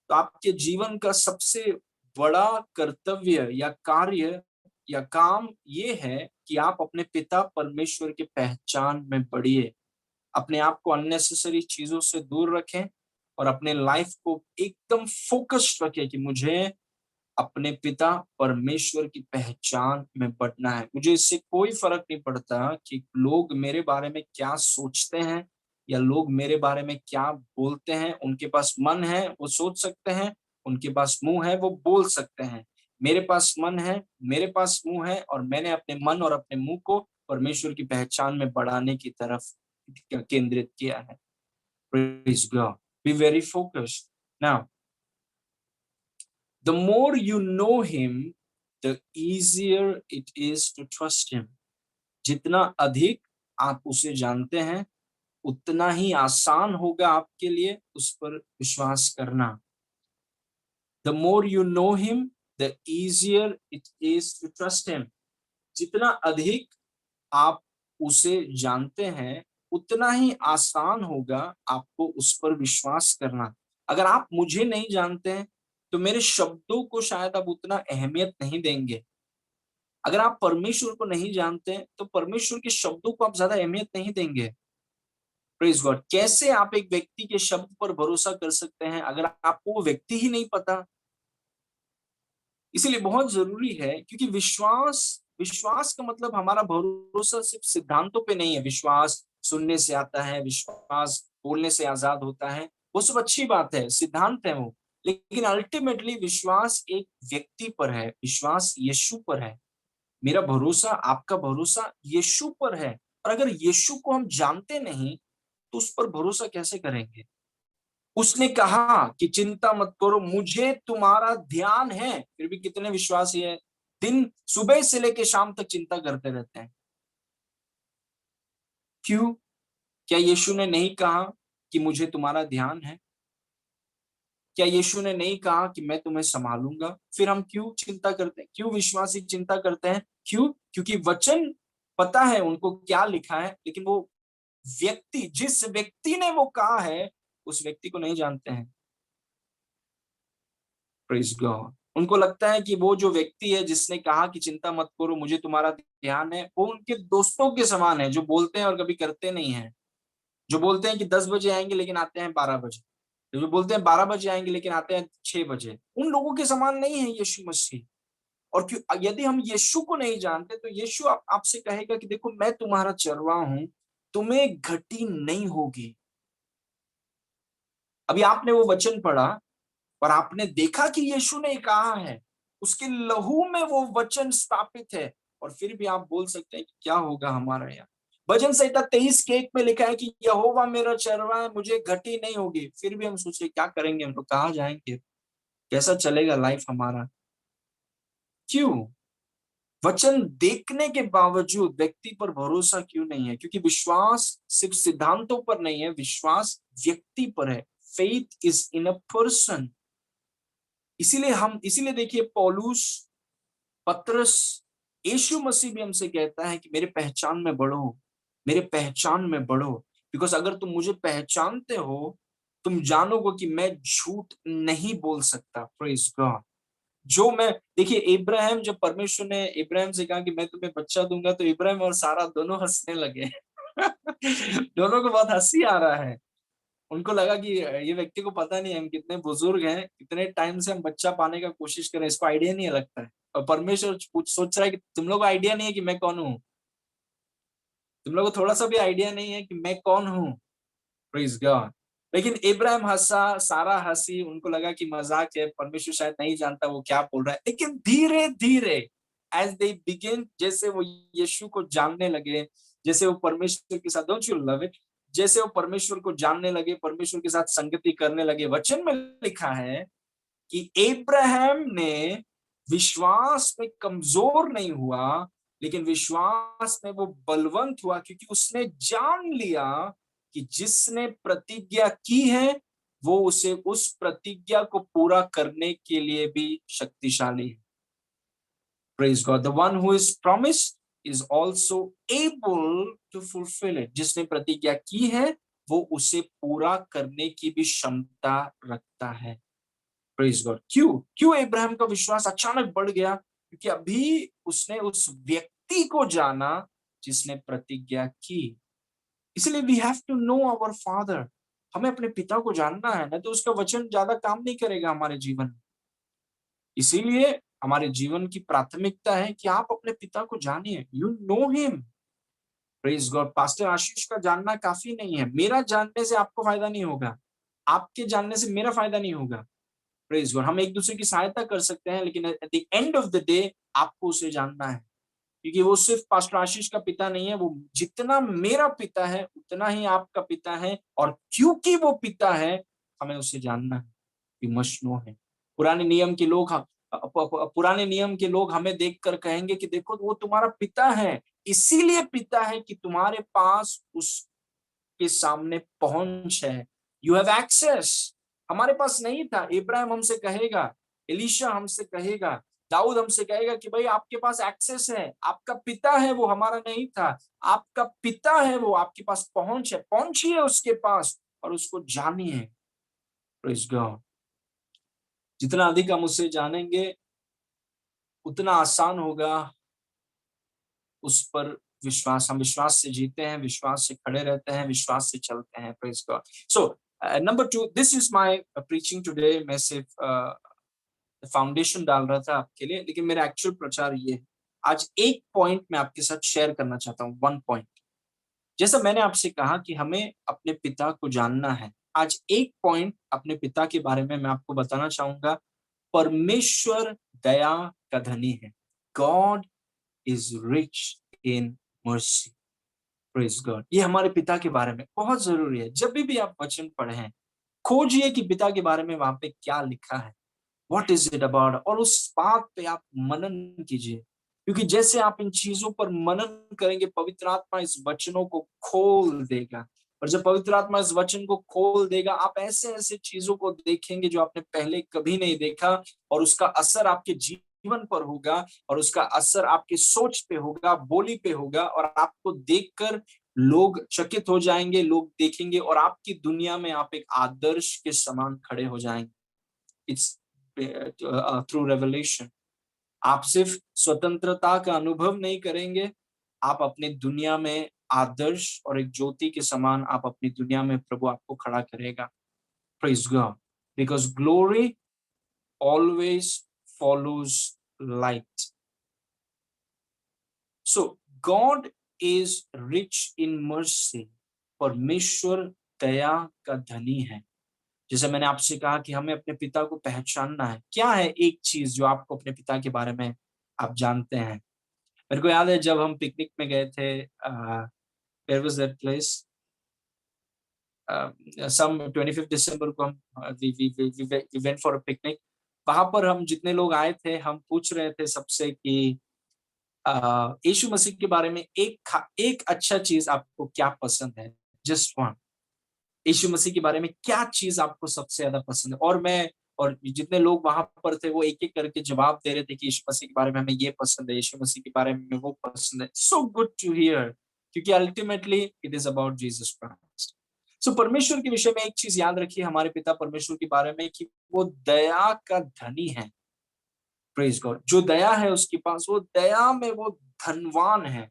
तो आपके जीवन का सबसे बड़ा कर्तव्य या कार्य या काम ये है कि आप अपने पिता परमेश्वर की पहचान में बढ़िए। अपने आप को अननेसेसरी चीजों से दूर रखें और अपने लाइफ को एकदम फोकस्ड रखें कि मुझे अपने पिता परमेश्वर की पहचान में बढ़ना है। मुझे इससे कोई फर्क नहीं पड़ता कि लोग मेरे बारे में क्या सोचते हैं या लोग मेरे बारे में क्या बोलते हैं। उनके पास मन है वो सोच सकते हैं, उनके पास मुंह है वो बोल सकते हैं। मेरे पास मन है, मेरे पास मुंह है, और मैंने अपने मन और अपने मुंह को परमेश्वर की पहचान में बढ़ाने की तरफ केंद्रित किया है। Praise God. Be very focused. Now, the more you know him, the easier it is to trust him. जितना अधिक आप उसे जानते हैं उतना ही आसान होगा आपके लिए उस पर विश्वास करना। The more you know him, the easier it is to trust him. जितना अधिक आप उसे जानते हैं उतना ही आसान होगा आपको उस पर विश्वास करना। अगर आप मुझे नहीं जानते हैं, तो मेरे शब्दों को शायद आप उतना अहमियत नहीं देंगे। अगर आप परमेश्वर को नहीं जानते हैं, तो परमेश्वर के शब्दों को आप ज़्यादा अहमियत नहीं देंगे। Praise God. कैसे आप एक व्यक्ति के शब्द पर भरोसा कर सकते हैं, अगर आपको वो व्यक्ति ही नहीं पता? इसीलिए बहुत ज़रूरी है, क्योंकि विश्वास विश्वास का मतलब हमारा भरोसा सिर्फ़ सिद्धांतों पे नहीं है। विश्वास सुनने से आता है, विश्वास बोलने से आज़ाद होता है, वो सब अच्छी बात है, सिद्धांत है वो। लेकिन अल्टीमेटली विश्वास एक व्यक्ति पर है, विश्वास यीशु पर है। मेरा भरोसा, आपका भरोसा यीशु पर है, और अगर यीशु को हम जानते नहीं, तो उस पर भरोसा कैसे करेंगे? उसने कहा कि चिंता मत करो, मुझे तुम्हारा ध्यान है। फिर भी कितने विश्वासी हैं, दिन सुबह से लेके शाम तक चिंता करते रहते हैं। क्यों? क्या यीशु ने नहीं कहा कि मुझे तुम्हारा ध्यान है? क्या यीशु ने नहीं कहा कि मैं तुम्हें संभालूंगा? फिर हम क्यों चिंता करते हैं? क्यों विश्वासी चिंता करते हैं? क्यों? क्योंकि वचन पता है उनको क्या लिखा है, लेकिन वो व्यक्ति, जिस व्यक्ति ने वो कहा है, उस व्यक्ति को नहीं जानते हैं। Praise God. उनको लगता है कि वो जो व्यक्ति है जिसने कहा कि चिंता मत करो, मुझे तुम्हारा ध्यान है, वो उनके दोस्तों के समान है, जो बोलते हैं और कभी करते नहीं हैं। जो बोलते हैं कि 10 बजे आएँगे लेकिन आते हैं 12 बजे। जो बोलते हैं 12 बजे आएँगे लेकिन आते हैं 6 बजे। उन लोगों के समान नहीं है यीशु मसीह। और क्यों, यदि हम यीशु को नहीं जानते, तो यीशु आपसे कहेगा कि देखो, मैं तुम्हारा चरवाहा हूँ, तुम्हें घटी नहीं होगी। अभी आपने वो वचन पढ़ा और आपने देखा कि यीशु ने कहा है, उसके लहू में वो वचन स्थापित है, और फिर भी आप बोल सकते हैं कि क्या होगा हमारा यहाँ? भजन संहिता 23 के 1 में लिखा है कि यहोवा मेरा चरवाहा है, मुझे घटी नहीं होगी। फिर भी हम सोचे क्या करेंगे, हम लोग कहाँ जाएँगे? कैसा चलेगा लाइफ हमारा? क्यों? वचन देखने के बावजूद व्यक्ति पर भरोसा क्यों नहीं है? क्योंकि विश्वास सिर्फ सिद्धांतों पर नहीं है, विश्वास व्यक्ति पर है। Faith is in a person. इसीलिए देखिए, पौलुस, पतरस, यीशु मसीह भी हमसे कहता है कि मेरे पहचान में बढ़ो, मेरे पहचान में बढ़ो। बिकॉज़ अगर तुम मुझे पहचानते हो, तुम जानोगे कि मैं झूठ नहीं बोल सकता। Praise God. जो मैं देखिए, इब्राहिम, जब परमेश्वर ने इब्राहिम से कहा कि मैं तुम्हें बच्चा दूँगा, तो इब्राहिम और सारा दोनों हँसने लगे। दोनों को बहुत हँसी आ रहा है। उनको लगा कि ये व्यक्ति को पता नहीं है हम कितने बुजुर्ग हैं, कितने टाइम से हम बच्चा पाने का कोशिश कर रहे हैं, इसको आइडिया नहीं है लगता है। और परमेश्वर कुछ सोच रहा है कि तुम लोगों को आइडिया नहीं है कि मैं कौन हूँ? तुम लोगों को थोड़ा-सा भी आइडिया नहीं है कि मैं कौन हूँ? Praise God. लेकिन इब्राहिम हँसा, सारा हँसी, उनको लगा कि मज़ाक है, परमेश्वर शायद नहीं जानता वो क्या बोल रहा है। लेकिन धीरे-धीरे एज़ दे बिगिन, जैसे वो यीशु को जानने लगे, जैसे वो परमेश्वर के साथ, डोंट यू लव इट? जैसे वो परमेश्वर को जानने लगे, परमेश्वर के साथ संगति करने लगे, वचन में लिखा है कि इब्राहिम ने विश्वास में कमज़ोर नहीं हुआ, लेकिन विश्वास में वो बलवंत हुआ, क्योंकि उसने जान लिया कि जिसने प्रतिज्ञा की है, वो उसे उस प्रतिज्ञा को पूरा करने के लिए भी शक्तिशाली है। Praise God. The one who is promised is also able to fulfil it. जिसने प्रतिज्ञा की है, वो उसे पूरा करने की भी क्षमता रखता है। Praise God. क्यों? क्यों इब्राहिम का विश्वास अचानक बढ़ गया? क्योंकि अभी उसने उस व्यक्ति को जाना जिसने प्रतिज्ञा की। इसलिए we have to know our father. हमें अपने पिता को जानना है, नहीं तो उसका वचन ज्यादा काम नहीं करेगा हमारे जीवन में। इसीलिए हमारे जीवन की प्राथमिकता है कि आप अपने पिता को जानिए, you know him. Praise God. Pastor Ashish का जानना काफी नहीं है, मेरा जानने से आपको फायदा नहीं होगा, आपके जानने से मेरा फायदा नहीं होगा। Praise God. हम एक दूसरे की सहायता कर सकते हैं, लेकिन at the end of the day आपको उसे जानना है, क्योंकि वो सिर्फ पास्टर आशीष का पिता नहीं है, वो जितना मेरा पिता है उतना ही आपका पिता है, और क्योंकि वो पिता है, हमें उसे जानना है। वी मस्ट नो है। पुराने नियम के लोग पुराने नियम के लोग हमें देखकर कहेंगे कि देखो, वो तुम्हारा पिता है, इसीलिए पिता है कि तुम्हारे पास उसके सामने पहुंच है। You have access. हमारे पास नहीं था। इब्राहिम हमसे कहेगा, एलीशा हमसे कहेगा, दाऊद हमसे कहेगा कि भाई आपके पास एक्सेस है, आपका पिता है वो हमारा नहीं था, आपका पिता है वो, आपके पास पहुंच है, पहुंचिए उसके पास और उसको जानिए। Praise God. जितना अधिक हम उससे जानेंगे उतना आसान होगा उस पर विश्वास। हम विश्वास से जीते हैं, विश्वास से खड़े रहते हैं, विश्वास से चलते हैं। Praise God. So number 2, this is my preaching today. मैं सिर्फ फाउंडेशन डाल रहा था आपके लिए, लेकिन मेरा एक्चुअल प्रचार ये है। आज एक पॉइंट मैं आपके साथ शेयर करना चाहता हूँ, 1 पॉइंट। जैसा मैंने आपसे कहा कि हमें अपने पिता को जानना है, आज एक पॉइंट अपने पिता के बारे में मैं आपको बताना चाहूंगा। परमेश्वर दया का धनी है। God is rich in mercy. Praise God. ये हमारे पिता के बारे में बहुत जरूरी है। जब भी आप वचन पढ़ें, खोजिए कि पिता के बारे में वहां पे क्या लिखा है, व्हाट इज इट अबाउट, और उस बात पे आप मनन कीजिए। क्योंकि जैसे आप इन चीजों पर मनन करेंगे, पवित्र आत्मा इस वचनों को खोल देगा। और जब पवित्र आत्मा इस वचन को खोल देगा, आप ऐसे ऐसे चीजों को देखेंगे जो आपने पहले कभी नहीं देखा, और उसका असर आपके जीवन पर होगा, और उसका असर आपकी सोच पे होगा, बोली पे होगा, और आपको देखकर लोग चकित हो जाएंगे, लोग देखेंगे और आपकी दुनिया में आप एक आदर्श के समान खड़े हो जाएंगे। It's through revelation. आप सिर्फ स्वतंत्रता का अनुभव नहीं करेंगे, आप अपनी दुनिया में आदर्श और एक ज्योति के समान आप अपनी दुनिया में प्रभु आपको खड़ा करेगा। Praise God. Because glory always follows light. So God is rich in mercy. परमेश्वर दया का धनी है। जैसे मैंने आपसे कहा कि हमें अपने पिता को पहचानना है। क्या है एक चीज जो आपको अपने पिता के बारे में आप जानते हैं? मेरे को याद है जब हम पिकनिक में गए थे, where was that place, some 25 दिसंबर को हम we went for a picnic. वहां पर हम जितने लोग आए थे, हम पूछ रहे थे सबसे कि यीशु मसीह के बारे में एक अच्छा चीज आपको क्या पसंद है, जस्ट वन। यीशु मसीह के बारे में क्या चीज आपको सबसे ज्यादा पसंद है? और जितने लोग वहां पर थे वो एक एक करके जवाब दे रहे थे कि यीशु मसीह के बारे में हमें ये पसंद है, यीशु मसीह के बारे में वो पसंद है। सो गुड टू हियर, क्योंकि ultimately it is about Jesus Christ. So परमेश्वर के विषय में एक चीज याद रखिए, हमारे पिता परमेश्वर के बारे में, कि वो दया का धनी है। Praise God. जो दया है उसके पास, वो दया में वो धनवान है।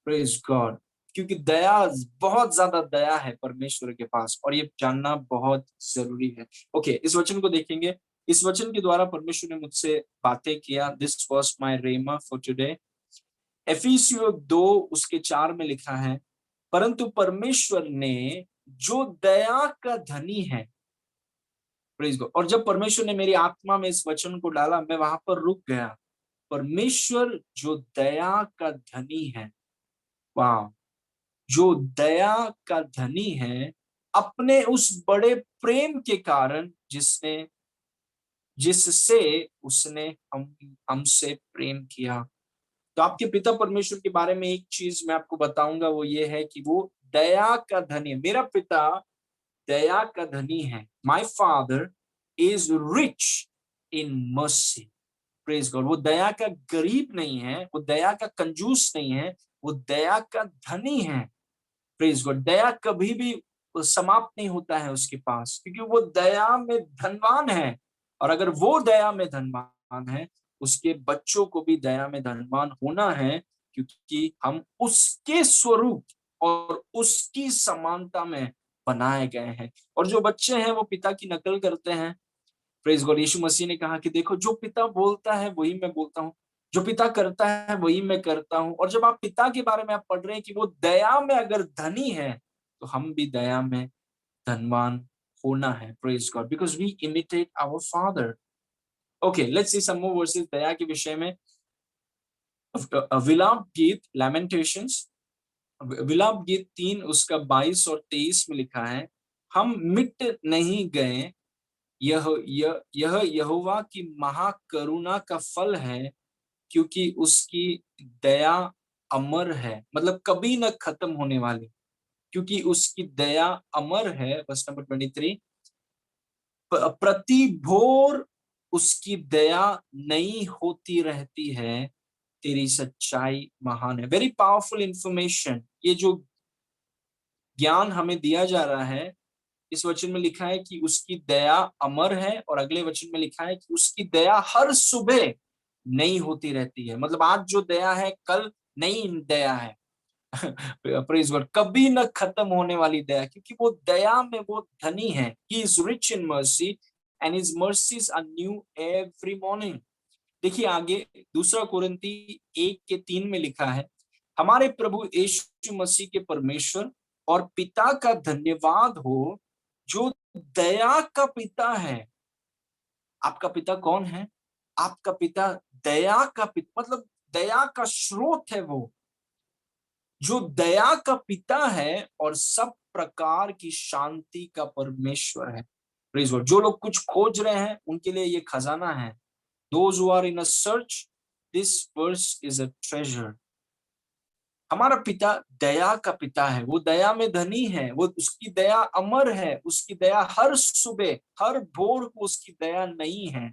Praise God. क्योंकि दया, बहुत ज्यादा दया है परमेश्वर के पास, और ये जानना बहुत जरूरी है। ओके, इस वचन को देखेंगे। इस वचन के द्वारा परमेश्वर ने मुझसे बातें किया। This was my rhema for today. एफिसियों 2 उसके 4 में लिखा है, परंतु परमेश्वर ने जो दया का धनी है। Praise God. और जब परमेश्वर ने मेरी आत्मा में इस वचन को डाला, मैं वहां पर रुक गया। परमेश्वर जो दया का धनी है, वाह, जो दया का धनी है, अपने उस बड़े प्रेम के कारण जिससे उसने हमसे प्रेम किया। तो आपके पिता परमेश्वर के बारे में एक चीज मैं आपको बताऊंगा, वो ये है कि वो दया का धनी है। मेरा पिता दया का धनी है। My father is rich in mercy. Praise God. वो दया का गरीब नहीं है, वो दया का कंजूस नहीं है, वो दया का धनी है। Praise God. दया कभी भी समाप्त नहीं होता है उसके पास, क्योंकि वो दया में धनवान है। और अगर वो दया में धनवान है, उसके बच्चों को भी दया में धनवान होना है, क्योंकि हम उसके स्वरूप और उसकी समानता में बनाए गए हैं। और जो बच्चे हैं वो पिता की नकल करते हैं। Praise God. यीशु मसीह ने कहा कि देखो, जो पिता बोलता है वही मैं बोलता हूँ, जो पिता करता है वही मैं करता हूँ। और जब आप पिता के बारे में आप पढ़ रहे हैं कि वो दया में अगर धनी है, तो हम भी दया में धनवान होना है। Praise God. Because we imitate our father. Okay, let's see some more verses दया के विषय में। विलाप गीत, लैमेंटेशंस, विलाप गीत 3 उसका 22 और 23 में लिखा है, हम मिट नहीं गए, यह यहोवा की महाकरुणा का फल है, क्योंकि उसकी दया अमर है। मतलब कभी न खत्म होने वाली, क्योंकि उसकी दया अमर है। वर्स नंबर 23, प्रति भोर उसकी दया नई होती रहती है, तेरी सच्चाई महान है। Very powerful information. ये जो ज्ञान हमें दिया जा रहा है, इस वचन में लिखा है कि उसकी दया अमर है, और अगले वचन में लिखा है कि उसकी दया हर सुबह नई होती रहती है। मतलब आज जो दया है, कल नई दया है। Praise God. कभी न खत्म होने वाली दया, क्योंकि वो दया में वो धनी है। He is rich in mercy and his mercies are new every morning. देखिए आगे, दूसरा कुरिन्ती 1:3 में लिखा है, हमारे प्रभु यीशु मसीह के परमेश्वर और पिता का धन्यवाद हो, जो दया का पिता है। आपका पिता कौन है? आपका पिता दया का पिता, मतलब दया का स्रोत है वो, जो दया का पिता है और सब प्रकार की शांति का परमेश्वर है। Praise God. जो लोग कुछ खोज रहे हैं, उनके लिए ये खजाना है। Those who are in a search, this verse is a treasure. हमारा पिता दया का पिता है, वो दया में धनी है, वो उसकी दया अमर है, उसकी दया हर सुबह, हर भोर को उसकी दया नई है।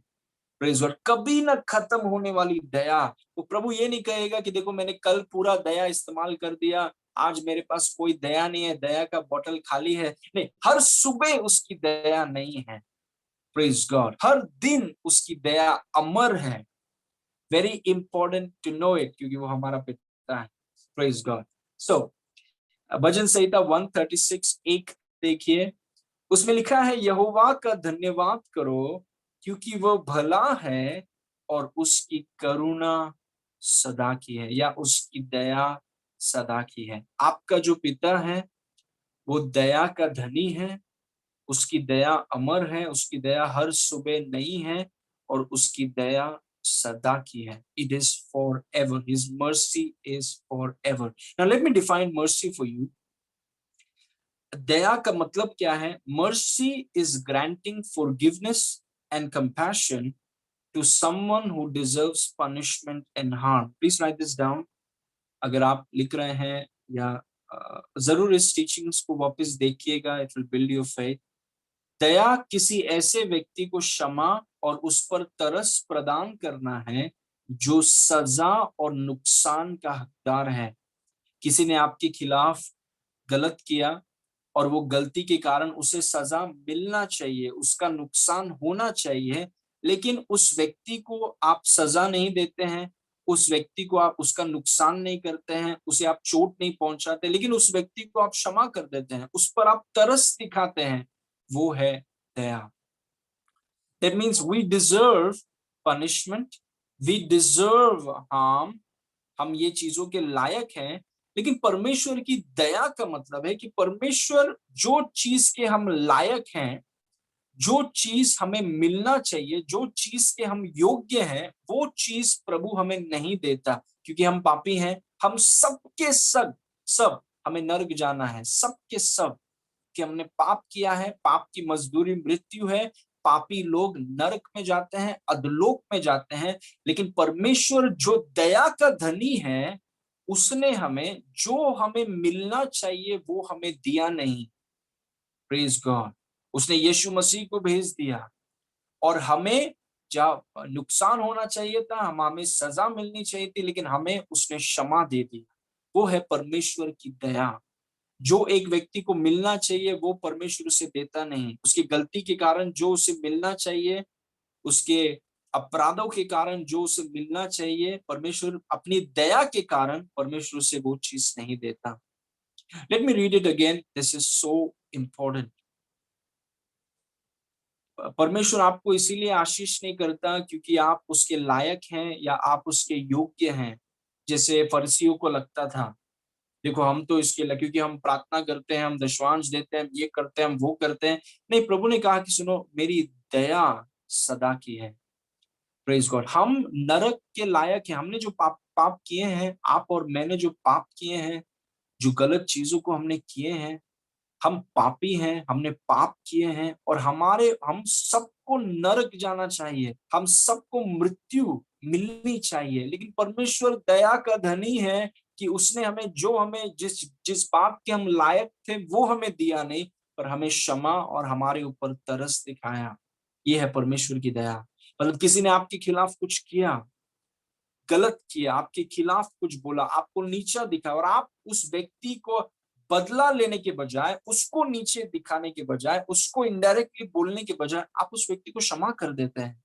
Praise God. कभी ना खत्म होने वाली दया। वो प्रभु ये नहीं कहेगा कि देखो मैंने कल पूरा दया इस्तेमाल कर दिया, आज मेरे पास कोई दया नहीं है, दया का बोतल खाली है। नहीं, हर सुबह उसकी दया नई है। Praise God. हर दिन उसकी दया अमर है। Very important to know it, क्योंकि वो हमारा पिता है। Praise God. सो भजन संहिता 136 एक देखिए, उसमें लिखा है, यहोवा का धन्यवाद करो, क्योंकि वह भला है और उसकी करुणा सदा की है, या उसकी दया सदा की है। आपका जो पिता है वो दया का धनी है, उसकी दया अमर है, उसकी दया हर सुबह नई है, और उसकी दया सदा की है। It is forever, his mercy is forever. Now let me define mercy for you. दया का मतलब क्या है? Mercy is granting forgiveness and compassion to someone who deserves punishment and harm. Please write this down. अगर आप लिख रहे हैं, या जरूर इस टीचिंग्स को वापस देखिएगा, it will build your faith. दया किसी ऐसे व्यक्ति को क्षमा और उस पर तरस प्रदान करना है जो सजा और नुकसान का हकदार है। किसी ने आपके खिलाफ गलत किया, और वो गलती के कारण उसे सजा मिलना चाहिए, उसका नुकसान होना चाहिए, लेकिन उस व्यक्ति को आप सजा नहीं देते हैं, उस व्यक्ति को आप उसका नुकसान नहीं करते हैं, उसे आप चोट नहीं पहुंचाते, लेकिन उस व्यक्ति को आप क्षमा कर देते हैं, उस पर आप तरस दिखाते हैं। वो है दया। That means we deserve punishment, we deserve harm, हम ये चीजों के लायक हैं, लेकिन परमेश्वर की दया का मतलब है कि परमेश्वर जो चीज के हम लायक हैं, जो चीज हमें मिलना चाहिए, जो चीज के हम योग्य हैं, वो चीज प्रभु हमें नहीं देता, क्योंकि हम पापी हैं। हम सबके सब हमें नर्क जाना है, सबके सब कि हमने पाप किया है, पाप की मजदूरी मृत्यु है, पापी लोग नरक में जाते हैं, अधलोक में जाते हैं। लेकिन परमेश्वर जो दया का धनी है, उसने हमें जो हमें मिलना चाहिए वो हमें दिया नहीं। Praise God. उसने यीशु मसीह को भेज दिया, और हमें जब नुकसान होना चाहिए था, हमें सजा मिलनी चाहिए थी, लेकिन हमें उसने क्षमा दे दी। वो है परमेश्वर की दया। जो एक व्यक्ति को मिलना चाहिए वो परमेश्वर उसे देता नहीं, उसकी गलती के कारण जो उसे मिलना चाहिए, उसके अपराधों के कारण जो उसे मिलना चाहिए, परमेश्वर अपनी दया के कारण परमेश्वर उसे वो चीज नहीं देता। Let me read it again, this is so important. परमेश्वर आपको इसीलिए आशीष नहीं करता क्योंकि आप उसके लायक हैं या आप उसके योग्य हैं, जैसे फरीसियों को लगता था। देखो हम तो इसके लिए, क्योंकि हम प्रार्थना करते हैं, हम दशवांश देते हैं, ये करते हैं, हम वो करते हैं। नहीं, प्रभु ने कहा कि सुनो, मेरी दया सदा की है। Praise God. हम नरक के लायक हैं, हमने जो पाप पाप किए हैं, आप और मैंने जो पाप किए हैं, जो गलत चीजों को हमने किए हैं, हम पापी हैं, हमने पाप किए हैं, और हम सबको नरक जाना चाहिए, हम सबको मृत्यु मिलनी चाहिए। लेकिन परमेश्वर दया का धनी है कि उसने हमें जिस जिस पाप के हम लायक थे वो हमें दिया नहीं, पर हमें क्षमा और हमारे ऊपर तरस दिखाया। ये है परमेश्वर की दया। मतलब किसी ने आपके खिलाफ कुछ किया, गलत किया, आपके खिलाफ कुछ बोला, आपको नीचा दिखा, और आप उस व्यक्ति को बदला लेने के बजाय, उसको नीचे दिखाने के बजाय, उसको इनडायरेक्टली बोलने के बजाय आप उस व्यक्ति को क्षमा कर देते हैं।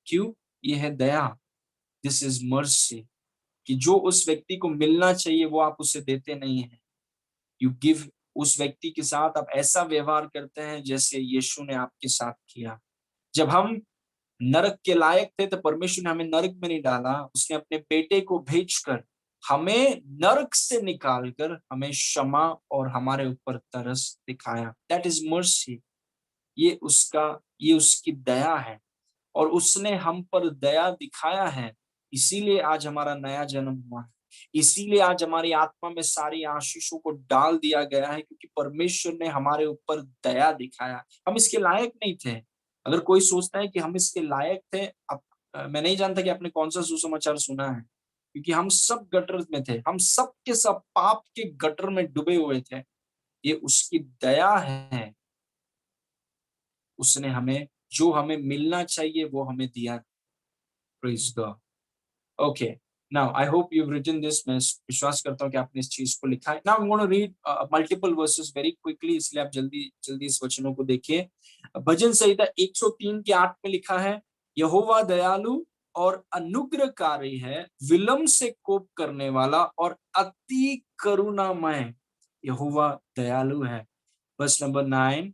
क्यों? ये है दया। This is mercy. कि जो उस व्यक्ति को मिलना चाहिए वो आप उसे देते नहीं हैं। You give. उस व्यक्ति के साथ आप ऐसा व्यवहार करते हैं जैसे यीशु ने आपके साथ किया। जब हम नरक के लायक थे तो परमेश्वर ने हमें नरक में नहीं डाला, उसने अपने बेटे को भेजकर हमें नरक से निकालकर हमें क्षमा और हमारे ऊपर तरस दिखाया। That is mercy. ये उसका, ये उसकी दया है, और उसने हम पर दया दिखाया है। इसीलिए आज हमारा नया जन्म हुआ है। इसीलिए आज हमारी आत्मा में सारी आशीषों को डाल दिया गया है, क्योंकि परमेश्वर ने हमारे ऊपर दया दिखाया। हम इसके लायक नहीं थे। अगर कोई सोचता है कि हम इसके लायक थे, अब मैं नहीं जानता कि आपने कौन सा सुसमाचार सुना है, क्योंकि हम सब गटर में थे, हम सब के सब पाप के गटर में डूबे हुए थे। ये उसकी दया है। उसने हमें, जो हमें मिलना चाहिए वो हमें दिया। Praise God. Okay, now I hope you have written this. मैं विश्वास करता हूं कि आपने इस चीज को लिखा है। Now I am gonna read multiple versus very quickly, इसलिए आप जल्दी जल्दी इस वचनों को देखिए। भजन संहिता 103 के 8 में लिखा है, यहोवा दयालु और अनुग्रहकारी है, विलंब से कोप करने वाला और अति करुणामय। यहोवा दयालु है। वर्स नंबर 9,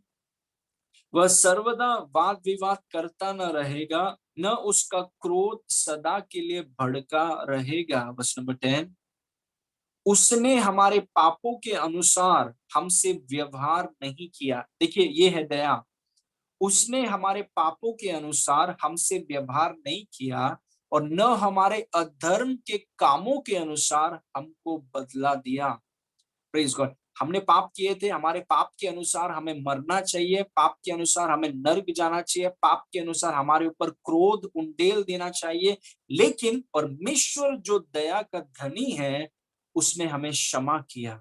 वह सर्वदा वाद विवाद करता न रहेगा, न उसका क्रोध सदा के लिए भड़का रहेगा। वर्स नंबर 10, उसने हमारे पापों के अनुसार हमसे व्यवहार नहीं किया। देखिए, ये है दया। उसने हमारे पापों के अनुसार हमसे व्यवहार नहीं किया, और न हमारे अधर्म के कामों के अनुसार हमको बदला दिया। Praise God. हमने पाप किए थे, हमारे पाप के अनुसार हमें मरना चाहिए, पाप के अनुसार हमें नर्क जाना चाहिए, पाप के अनुसार हमारे ऊपर क्रोध उंडेल देना चाहिए। लेकिन परमेश्वर जो दया का धनी है, उसने हमें क्षमा किया,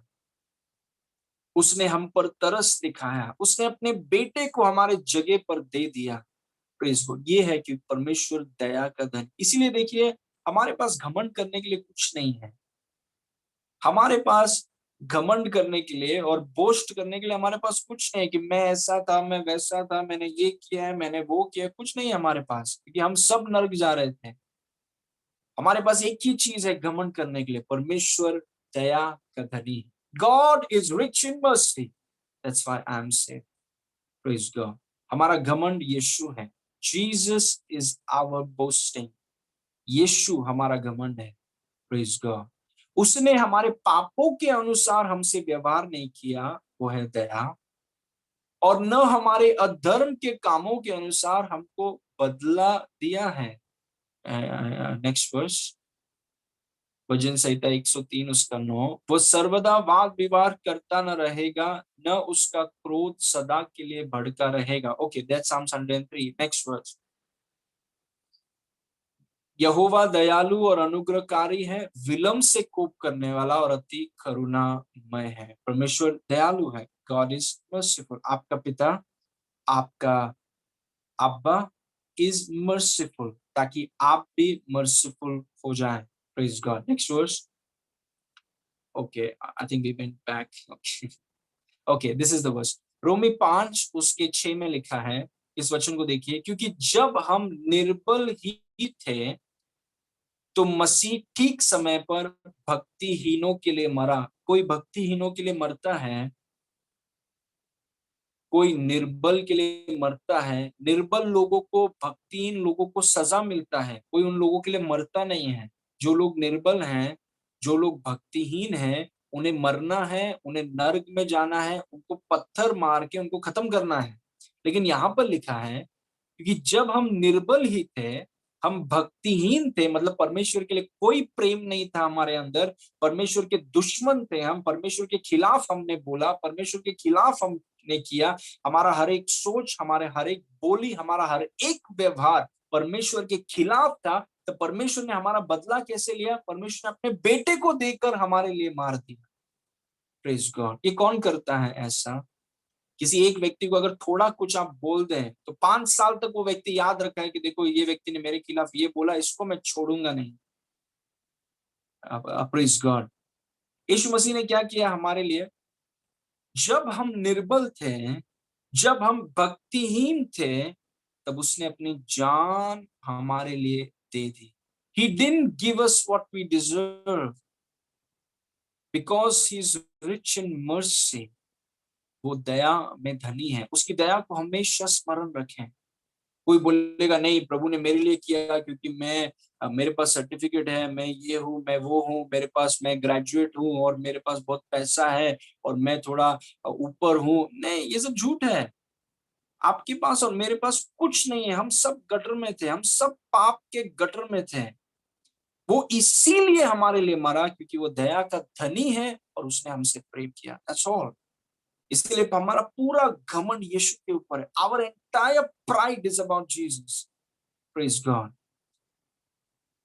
उसने हम पर तरस दिखाया, उसने अपने बेटे को हमारे जगह पर दे दिया। Praise God. ये है कि परमेश्वर दया का धन। इसीलिए देखिए, हमारे पास घमंड करने के लिए कुछ नहीं है। हमारे पास घमंड करने के लिए और बोस्ट करने के लिए हमारे पास कुछ नहीं है कि मैं ऐसा था, मैं वैसा था, मैंने ये किया है, मैंने वो किया है। कुछ नहीं है हमारे पास, क्योंकि हम सब नर्क जा रहे थे। हमारे पास एक ही चीज है घमंड करने के लिए, परमेश्वर दया का धनी है। God is rich in mercy, that's why I am saved. Praise God. हमारा घमंड यीशु है। Jesus is our boasting. यीशु हमारा घमंड है। Praise God. उसने हमारे पापों के अनुसार हमसे व्यवहार नहीं किया, वो है दया, और न हमारे अधर्म के कामों के अनुसार हमको बदला दिया है। नेक्स्ट वर्स, भजन संहिता 103 उसका 9, वो सर्वदा वाद विवाद करता न रहेगा, न उसका क्रोध सदा के लिए भड़का रहेगा। Okay, that's Psalm 103। Next verse, यहोवा दयालु और अनुग्रहकारी है, विलंब से कोप करने वाला और अति करुणामय है। परमेश्वर दयालु है। God is merciful. आपका पिता, आपका अब्बा इज मर्सीफुल, ताकि आप भी मर्सीफुल हो जाएं। Praise God. Next verse. Okay, I think we went back. Okay, okay, this is the verse. रोमी 5 उसके 6 में लिखा है, इस वचन को देखिए, क्योंकि जब हम निर्बल ही थे तो मसीह ठीक समय पर भक्तिहीनों के लिए मरा। कोई भक्तिहीनों के लिए मरता है, कोई निर्बल के लिए मरता है। निर्बल लोगों को, भक्तिहीन लोगों को सजा मिलता है, कोई उन लोगों के लिए मरता नहीं है। जो लोग निर्बल हैं, जो लोग भक्तिहीन हैं, उन्हें मरना है, उन्हें नर्क में जाना है, उनको पत्थर मार के उनको खत्म करना है। लेकिन यहाँ पर लिखा है, क्योंकि जब हम निर्बल ही थे, हम भक्तिहीन थे, मतलब परमेश्वर के लिए कोई प्रेम नहीं था हमारे अंदर, परमेश्वर के दुश्मन थे हम, परमेश्वर के खिलाफ हमने बोला, परमेश्वर के खिलाफ हमने किया, हमारा हर एक सोच, हमारे हर एक बोली, हमारा हर एक व्यवहार परमेश्वर के खिलाफ था। तो परमेश्वर ने हमारा बदला कैसे लिया? परमेश्वर ने अपने बेटे को देकर हमारे लिए मार दिया। Praise God. ये कौन करता है ऐसा? किसी एक व्यक्ति को अगर थोड़ा कुछ आप बोल दें तो 5 साल तक वो व्यक्ति याद रखा है कि देखो ये व्यक्ति ने मेरे खिलाफ ये बोला, इसको मैं छोड़ूंगा नहीं। Praise God. यीशु मसीह ने क्या किया हमारे लिए? जब हम निर्बल थे, जब हम भक्तिहीन थे, तब उसने अपनी जान हमारे लिए दे दी। He didn't give us what we deserve because he is rich in mercy. वो दया में धनी है, उसकी दया को हमेशा स्मरण रखें। कोई बोलेगा नहीं प्रभु ने मेरे लिए किया क्योंकि मेरे पास सर्टिफिकेट है, मैं ये हूँ, मैं वो हूँ, मेरे पास मैं ग्रेजुएट हूँ और मेरे पास बहुत पैसा है और मैं थोड़ा ऊपर हूँ। नहीं, ये सब झूठ है। आपके पास और मेरे पास कुछ नहीं है, हम सब गटर में थे, हम सब पाप के गटर में थे। वो इसीलिए हमारे लिए मरा क्योंकि वो दया का धनी है और उसने हमसे प्रेम किया। That's all. इसलिए हमारा पूरा घमंड यीशु के ऊपर है। Our entire pride is about Jesus. Praise God.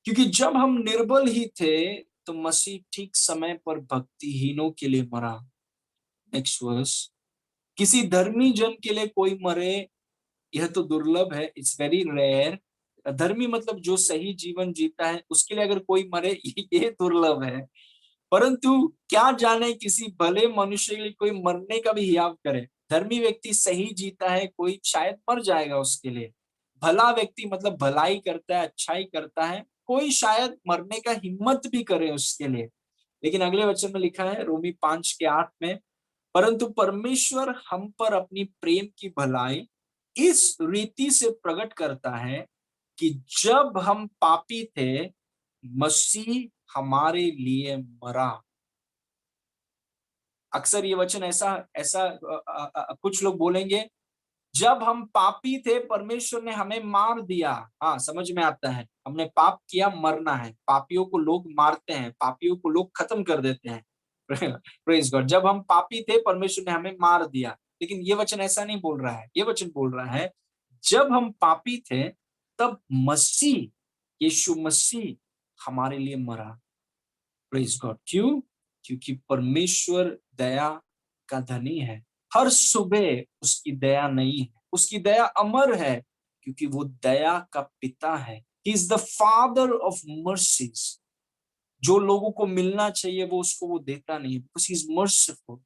क्योंकि जब हम निर्बल ही थे तो मसीह ठीक समय पर भक्तिहीनों के लिए मरा। Next verse. किसी धर्मी जन के लिए कोई मरे, यह तो दुर्लभ है, इट्स वेरी रेयर। धर्मी मतलब जो सही जीवन जीता है, उसके लिए अगर कोई मरे ये दुर्लभ है। परंतु क्या जाने किसी भले मनुष्य के लिए कोई मरने का भी हियाव करे। धर्मी व्यक्ति सही जीता है, कोई शायद मर जाएगा उसके लिए। भला व्यक्ति मतलब भलाई करता है, अच्छाई करता है, कोई शायद मरने का हिम्मत भी करे उसके लिए। लेकिन अगले वचन में लिखा है रोमी 5:8 में, परंतु परमेश्वर हम पर अपनी प्रेम की भलाई इस रीति से प्रकट करता है कि जब हम पापी थे, मसीह हमारे लिए मरा। अक्सर ये वचन ऐसा ऐसा कुछ लोग बोलेंगे, जब हम पापी थे परमेश्वर ने हमें मार दिया। हाँ, समझ में आता है, हमने पाप किया, मरना है। पापियों को लोग मारते हैं, पापियों को लोग खत्म कर देते हैं। Praise God. जब हम पापी थे परमेश्वर ने हमें मार दिया। लेकिन ये वचन ऐसा नहीं बोल रहा है। ये वचन बोल रहा है जब हम पापी थे तब मसीह, यीशु मसीह हमारे लिए मरा। Praise God. क्यों? क्योंकि परमेश्वर दया का धनी है। हर सुबह उसकी दया नई है, उसकी दया अमर है क्योंकि वो दया का पिता है। He is the father of mercies. जो लोगों को मिलना चाहिए वो उसको वो देता नहीं, बिकॉज़ ही इज मर्सीफुल।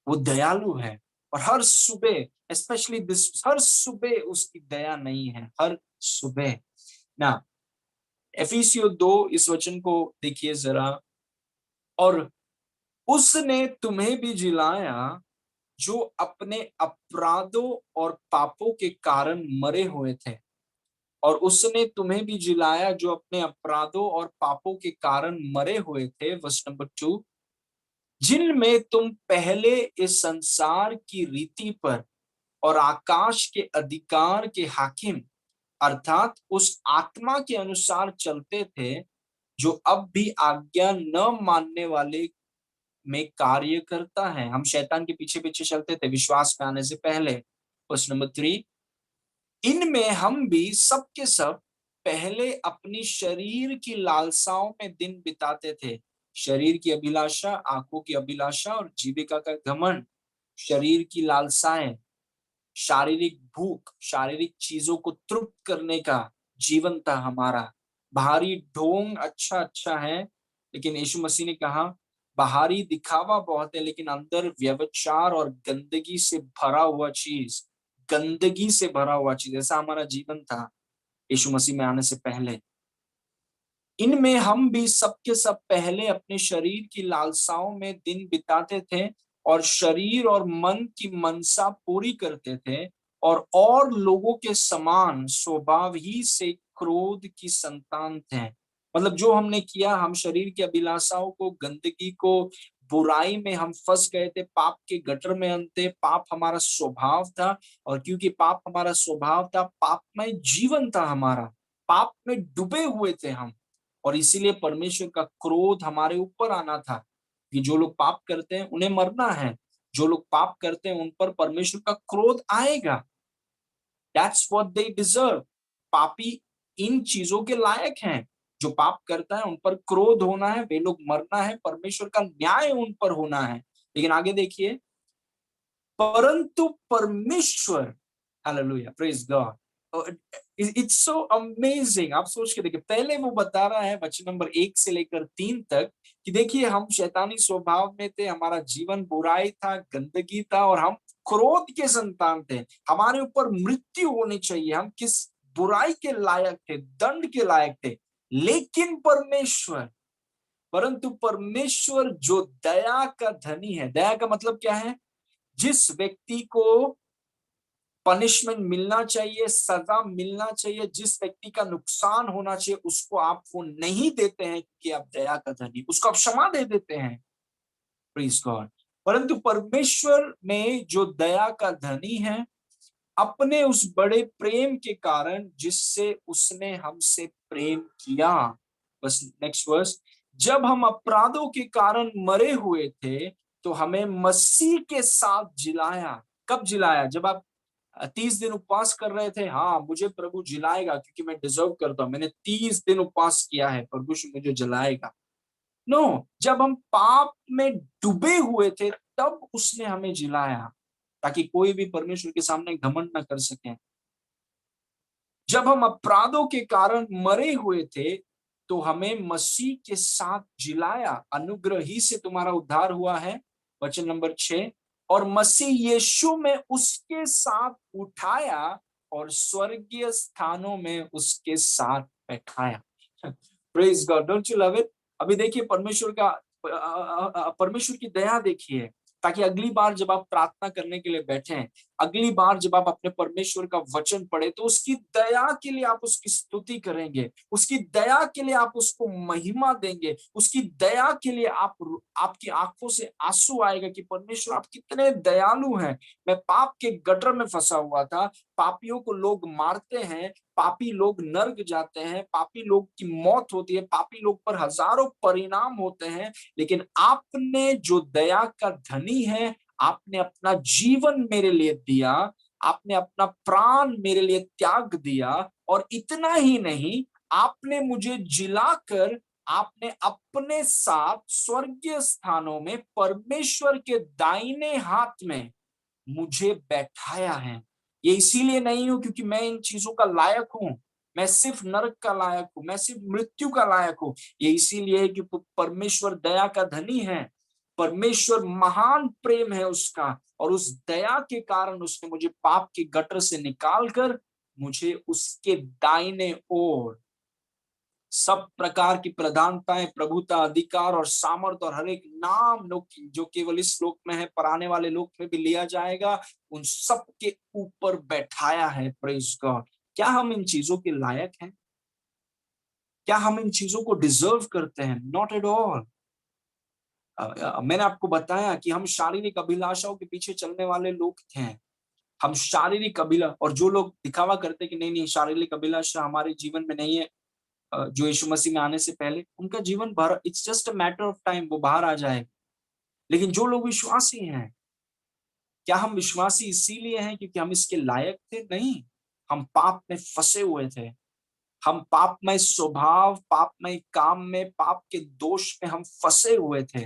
वो दयालु है। और हर सुबह स्पेशली दिस, हर सुबह उसकी दया नहीं है, हर सुबह ना। एफिसियो 2 इस वचन को देखिए जरा। और उसने तुम्हें भी जिलाया जो अपने अपराधों और पापों के कारण मरे हुए थे। और उसने तुम्हें भी जिलाया जो अपने अपराधों और पापों के कारण मरे हुए थे। Verse number 2। जिनमें तुम पहले इस संसार की रीति पर और आकाश के अधिकार के हाकिम अर्थात उस आत्मा के अनुसार चलते थे जो अब भी आज्ञा न मानने वाले में कार्य करता है। हम शैतान के पीछे पीछे चलते थे विश्वास में आने से पहले। Question number 3। इनमें हम भी सब के सब पहले अपनी शरीर की लालसाओं में दिन बिताते थे। शरीर की अभिलाषा, आंखों की अभिलाषा और जीविका का घमंड। शरीर की लालसाएं, शारीरिक भूख, शारीरिक चीजों को तृप्त करने का जीवन था हमारा। बाहरी ढोंग अच्छा अच्छा है, लेकिन यीशु मसीह ने कहा बाहरी दिखावा बहुत है लेकिन अंदर व्यभिचार और गंदगी से भरा हुआ चीज, गंदगी से भरा हुआ चीज, ऐसा हमारा जीवन था यीशु मसीह में आने से पहले। इनमें हम भी सबके सब पहले अपने शरीर की लालसाओं में दिन बिताते थे और शरीर और मन की मनसा पूरी करते थे और लोगों के समान स्वभाव ही से क्रोध की संतान थे। मतलब जो हमने किया, हम शरीर की अभिलाषाओं को, गंदगी को, बुराई में हम फंस गए थे, पाप के गटर में हम थे। पाप हमारा स्वभाव था और क्योंकि पाप हमारा स्वभाव था, पाप में जीवन था हमारा, पाप में डूबे हुए थे हम। और इसीलिए परमेश्वर का क्रोध हमारे ऊपर आना था कि जो लोग पाप करते हैं उन्हें मरना है, जो लोग पाप करते हैं उन पर परमेश्वर का क्रोध आएगा। That's what they deserve. पापी इन चीजों के लायक हैं। जो पाप करता है उन पर क्रोध होना है, वे लोग मरना है, परमेश्वर का न्याय उन पर होना है। लेकिन आगे देखिए, परंतु परमेश्वर, hallelujah, praise God. It's so amazing. आप सोच के देखिए, पहले वो बता रहा है वचन नंबर 1 से लेकर 3 तक कि देखिए हम शैतानी स्वभाव में थे, हमारा जीवन बुराई था, गंदगी था, और हम क्रोध के संतान थे, हमारे ऊपर मृत्यु होनी चाहिए, हम किस बुराई के लायक थे, दंड के लायक थे। लेकिन परमेश्वर, परंतु परमेश्वर जो दया का धनी है, दया का मतलब क्या है? जिस व्यक्ति को पनिशमेंट मिलना चाहिए, सजा मिलना चाहिए, जिस व्यक्ति का नुकसान होना चाहिए, उसको आप वो नहीं देते हैं कि आप दया का धनी, उसको आप क्षमा दे देते हैं। Praise God. परंतु परमेश्वर में जो दया का धनी है, अपने उस बड़े प्रेम के कारण जिससे उसने हमसे प्रेम किया, बस नेक्स्ट वर्स, जब हम अपराधों के कारण मरे हुए थे तो हमें मसीह के साथ जिलाया। कब जिलाया? जब आप 30 दिन उपवास कर रहे थे, हाँ मुझे प्रभु जिलाएगा क्योंकि मैं डिजर्व करता हूं, मैंने 30 दिन उपवास किया है, प्रभु मुझे जलाएगा। नो, जब हम पाप में डूबे हुए थे तब उसने हमें जिलाया, ताकि कोई भी परमेश्वर के सामने घमंड न कर सके। जब हम अपराधों के कारण मरे हुए थे तो हमें मसीह के साथ जिलाया, अनुग्रह ही से तुम्हारा उद्धार हुआ है, वचन नंबर 6। और मसीह यीशु में उसके साथ उठाया और स्वर्गीय स्थानों में उसके साथ बैठाया। Praise God, don't you love it? अभी देखिए परमेश्वर का, परमेश्वर की दया देखिए, ताकि अगली बार जब आप प्रार्थना करने के लिए बैठे, अगली बार जब आप अपने परमेश्वर का वचन पढ़े, तो उसकी दया के लिए आप उसकी स्तुति करेंगे, उसकी दया के लिए आप उसको महिमा देंगे, उसकी दया के लिए आपकी आंखों से आंसू आएगा कि परमेश्वर आप कितने दयालु हैं। मैं पाप के गटर में फंसा हुआ था, पापियों को लोग मारते हैं, पापी लोग नर्क जाते हैं, पापी लोग की मौत होती है, पापी लोग पर हजारों परिणाम होते हैं, लेकिन आपने जो दया का धनी है, आपने अपना जीवन मेरे लिए दिया, आपने अपना प्राण मेरे लिए त्याग दिया, और इतना ही नहीं, आपने मुझे जिलाकर आपने अपने साथ स्वर्गीय स्थानों में परमेश्वर के दाहिने हाथ में मुझे बैठाया है। ये इसीलिए नहीं हूं क्योंकि मैं इन चीजों का लायक हूं, मैं सिर्फ नरक का लायक हूं, मैं सिर्फ मृत्यु का लायक हूं। ये इसीलिए है कि परमेश्वर दया का धनी है, परमेश्वर महान प्रेम है उसका, और उस दया के कारण उसने मुझे पाप के गटर से निकालकर मुझे उसके दाहिने ओर सब प्रकार की प्रधानताएं, प्रभुता, अधिकार और सामर्थ और हर एक नाम लोग जो केवल इस लोक में है, पर आने वाले लोक में भी लिया जाएगा, उन सब के ऊपर बैठाया है। Praise God. क्या हम इन चीजों के लायक हैं? क्या हम इन चीजों को डिजर्व करते हैं? Not at all. मैंने आपको बताया कि हम शारीरिक अभिलाषाओं के पीछे चलने वाले लोग थे। हम शारीरिक अभिला और जो लोग दिखावा करते कि नहीं नहीं शारीरिक अभिलाषा हमारे जीवन में नहीं है, जो यीशु मसीह में आने से पहले, उनका जीवन भर, it's just a matter of time, वो बाहर आ जाए। लेकिन जो लोग विश्वासी हैं, क्या हम विश्वासी इसीलिए हैं क्योंकि हम इसके लायक थे? नहीं, हम पाप में फंसे हुए थे, हम पापमय स्वभाव, पापमय काम में, पाप के दोष में हम फंसे हुए थे।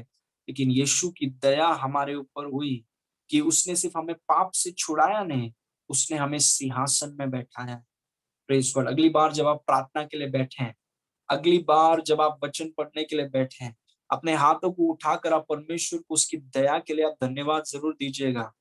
लेकिन यीशु की दया हमारे ऊपर हुई कि उसने सिर्फ हमें पाप से छुड़ाया नहीं, उसने हमें सिंहासन में बैठाया। Praise God. अगली बार जब आप प्रार्थना के लिए बैठे, अगली बार जब आप वचन पढ़ने के लिए बैठे, अपने हाथों को उठाकर आप परमेश्वर को उसकी दया के लिए आप धन्यवाद जरूर दीजिएगा,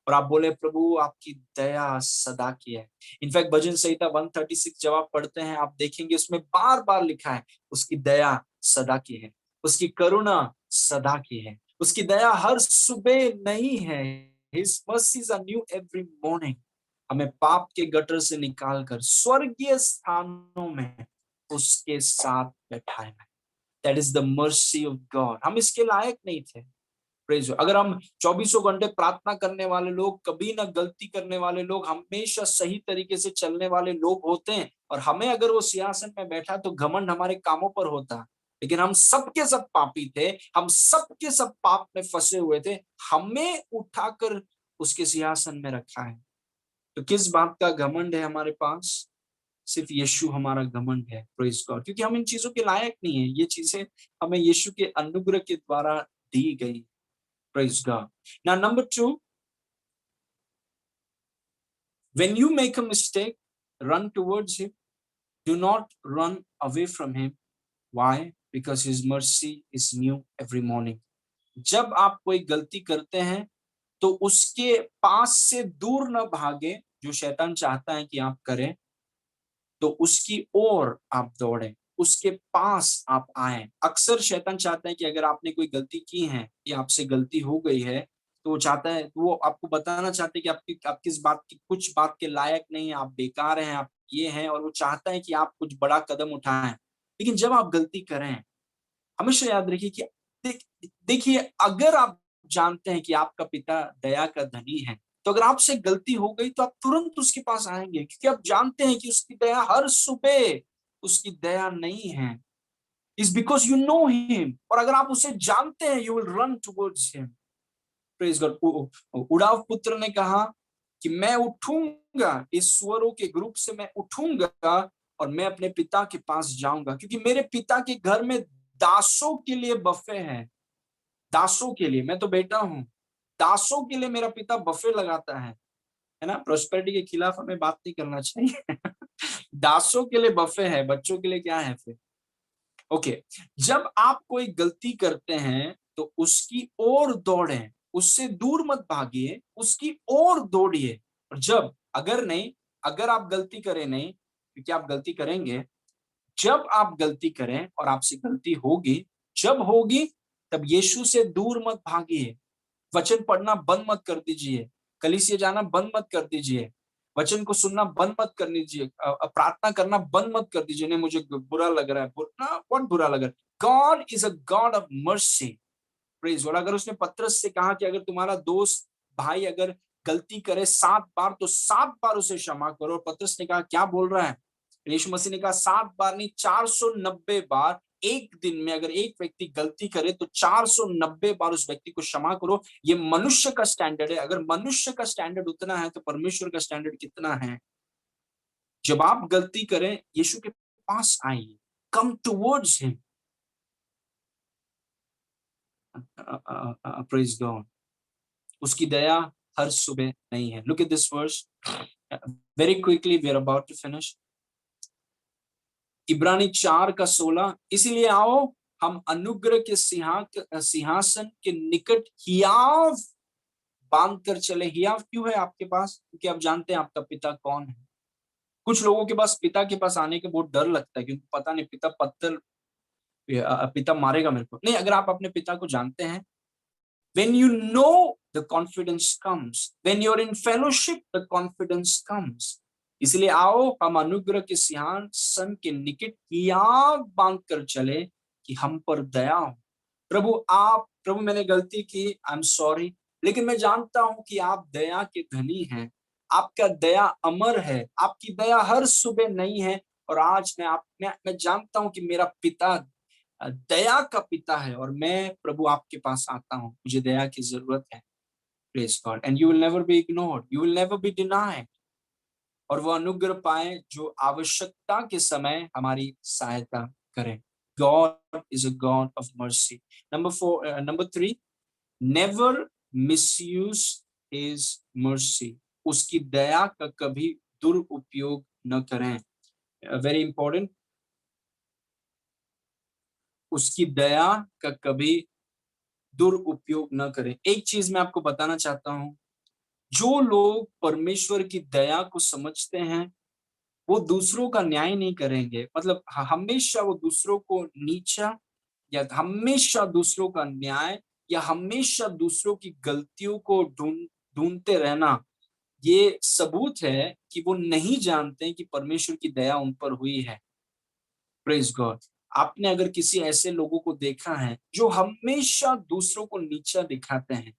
और आप बोले प्रभु आपकी दया सदा की है। इनफैक्ट भजन संहिता 136 जब आप पढ़ते हैं, आप देखेंगे उसमें बार बार लिखा है उसकी दया सदा की है, उसकी करुणा सदा की है, उसकी दया हर सुबह नई है। His mercies are new every morning। हमें पाप के गटर से निकालकर स्वर्गीय स्थानों में उसके साथ बैठाए। That is the mercy of God. हम इसके लायक नहीं थे। प्रेज। अगर हम 24 घंटे प्रार्थना करने वाले लोग, कभी ना गलती करने वाले लोग, हमेशा सही तरीके से चलने वाले लोग होते हैं, और हमें अगर वो सिंहासन में बैठा तो घमंड हमारे कामों पर होता। लेकिन हम सबके सब पापी थे, हम सबके सब पाप में फंसे हुए थे, हमें उठाकर उसके सिंहासन में रखा है। तो किस बात का घमंड है हमारे पास? सिर्फ यीशु हमारा घमंड है। Praise God. क्योंकि हम इन चीजों के लायक नहीं है, ये चीजें हमें यीशु के अनुग्रह के द्वारा दी गई। Praise God. Now number 2, When you make a mistake, run towards him. Do not run away from him. Why? Because his mercy is new every morning. जब आप कोई गलती करते हैं तो उसके पास से दूर न भागे, जो शैतान चाहता है कि आप करें, तो उसकी ओर आप दौड़ें, उसके पास आप आए। अक्सर शैतान चाहता है कि अगर आपने कोई गलती की है या आपसे गलती हो गई है, तो वो चाहता है, वो आपको बताना चाहते हैं कि आप किस बात की, कुछ बात के लायक नहीं है, आप बेकार हैं, आप ये हैं, और वो चाहता है कि आप कुछ बड़ा कदम उठाएं। लेकिन जब आप गलती करें, हमेशा याद रखिए कि देख देखिए, अगर आप जानते हैं कि आपका पिता दया का धनी है, तो अगर आपसे गलती हो गई तो आप तुरंत उसके पास आएंगे, क्योंकि आप जानते हैं कि उसकी दया हर सुबह, उसकी दया नहीं है। Is because you know him, और अगर आप उसे जानते हैं, you will run towards him. Praise God. उड़ाव पुत्र ने कहा कि मैं उठूंगा, इस स्वरों के ग्रुप से मैं उठूंगा और मैं अपने पिता के पास जाऊंगा, क्योंकि मेरे पिता के घर में दासों के लिए बफे है। दासों के लिए, मैं तो बेटा हूं, दासों के लिए मेरा पिता बफे लगाता है ना। प्रोस्पेरिटी के खिलाफ हमें बात नहीं करना चाहिए। दासों के लिए बफे है, बच्चों के लिए क्या है फिर? ओके। जब आप कोई गलती करते हैं तो उसकी ओर दौड़ें, उससे दूर मत भागिए, उसकी ओर दौड़िए। और जब, अगर नहीं, अगर आप गलती करें नहीं, क्योंकि आप गलती करेंगे, जब आप गलती करें और आपसे गलती होगी, जब होगी, तब यीशु से दूर मत भागिए। वचन पढ़ना बंद मत कर दीजिए, कलीसिया जाना बंद मत कर दीजिए, वचन को सुनना बंद मत कर दीजिए, प्रार्थना करना बंद मत कर दीजिए। नहीं, मुझे बुरा लग रहा है, बहुत बुरा लग रहा है। God is a God of mercy. Praise. और अगर उसने पतरस से कहा कि अगर तुम्हारा दोस्त भाई अगर गलती करे 7 बार, तो 7 बार उसे क्षमा करो, और पतरस ने कहा क्या बोल रहा है? यीशु मसीह ने कहा 7 बार नहीं, 490 बार। एक दिन में अगर एक व्यक्ति गलती करे तो 490 बार उस व्यक्ति को क्षमा करो। ये मनुष्य का स्टैंडर्ड है। अगर मनुष्य का स्टैंडर्ड उतना है, तो परमेश्वर का स्टैंडर्ड कितना है? जब आप गलती करें, यीशु के पास आइए, come towards him. Praise God. उसकी दया हर सुबह नहीं है। Look at this verse very quickly, we are about to finish. इब्रानी 4:16, इसीलिए आओ हम अनुग्रह के सिंहासन के निकट हियाव बांध कर चले। हियाव क्यों है आपके पास? क्योंकि आप जानते हैं आपका पिता कौन है। कुछ लोगों के पास पिता के पास आने का बहुत डर लगता है, क्योंकि पता नहीं पिता पत्थर, पिता मारेगा मेरे को। नहीं, अगर आप अपने पिता को जानते हैं, when you know, the confidence comes, when you're in fellowship, the confidence comes। इसलिए आओ हम अनुग्रह के सिंहासन के निकट हियाव बांध कर चले कि हम पर दया हो। प्रभु मैंने गलती की, आई एम सॉरी, लेकिन मैं जानता हूं कि आप दया के धनी हैं। आपका दया अमर है, आपकी दया हर सुबह नई है। और आज मैं जानता हूं कि मेरा पिता दया का पिता है, और मैं प्रभु आपके पास आता हूं, मुझे दया की जरूरत है। Praise God. And you will never be ignored, you will never be denied. और वो अनुग्रह पाए जो आवश्यकता के समय हमारी सहायता करें। God is a God of mercy. Number 3, never misuse his mercy. उसकी दया का कभी दुरुपयोग न करें। Very important. उसकी दया का कभी दुरुपयोग न करें। एक चीज मैं आपको बताना चाहता हूं, जो लोग परमेश्वर की दया को समझते हैं, वो दूसरों का न्याय नहीं करेंगे। मतलब हमेशा वो दूसरों को नीचा, या हमेशा दूसरों का न्याय, या हमेशा दूसरों की गलतियों को ढूंढते रहना, ये सबूत है कि वो नहीं जानते कि परमेश्वर की दया उन पर हुई है। Praise God. आपने अगर किसी ऐसे लोगों को देखा है जो हमेशा दूसरों को नीचा दिखाते हैं,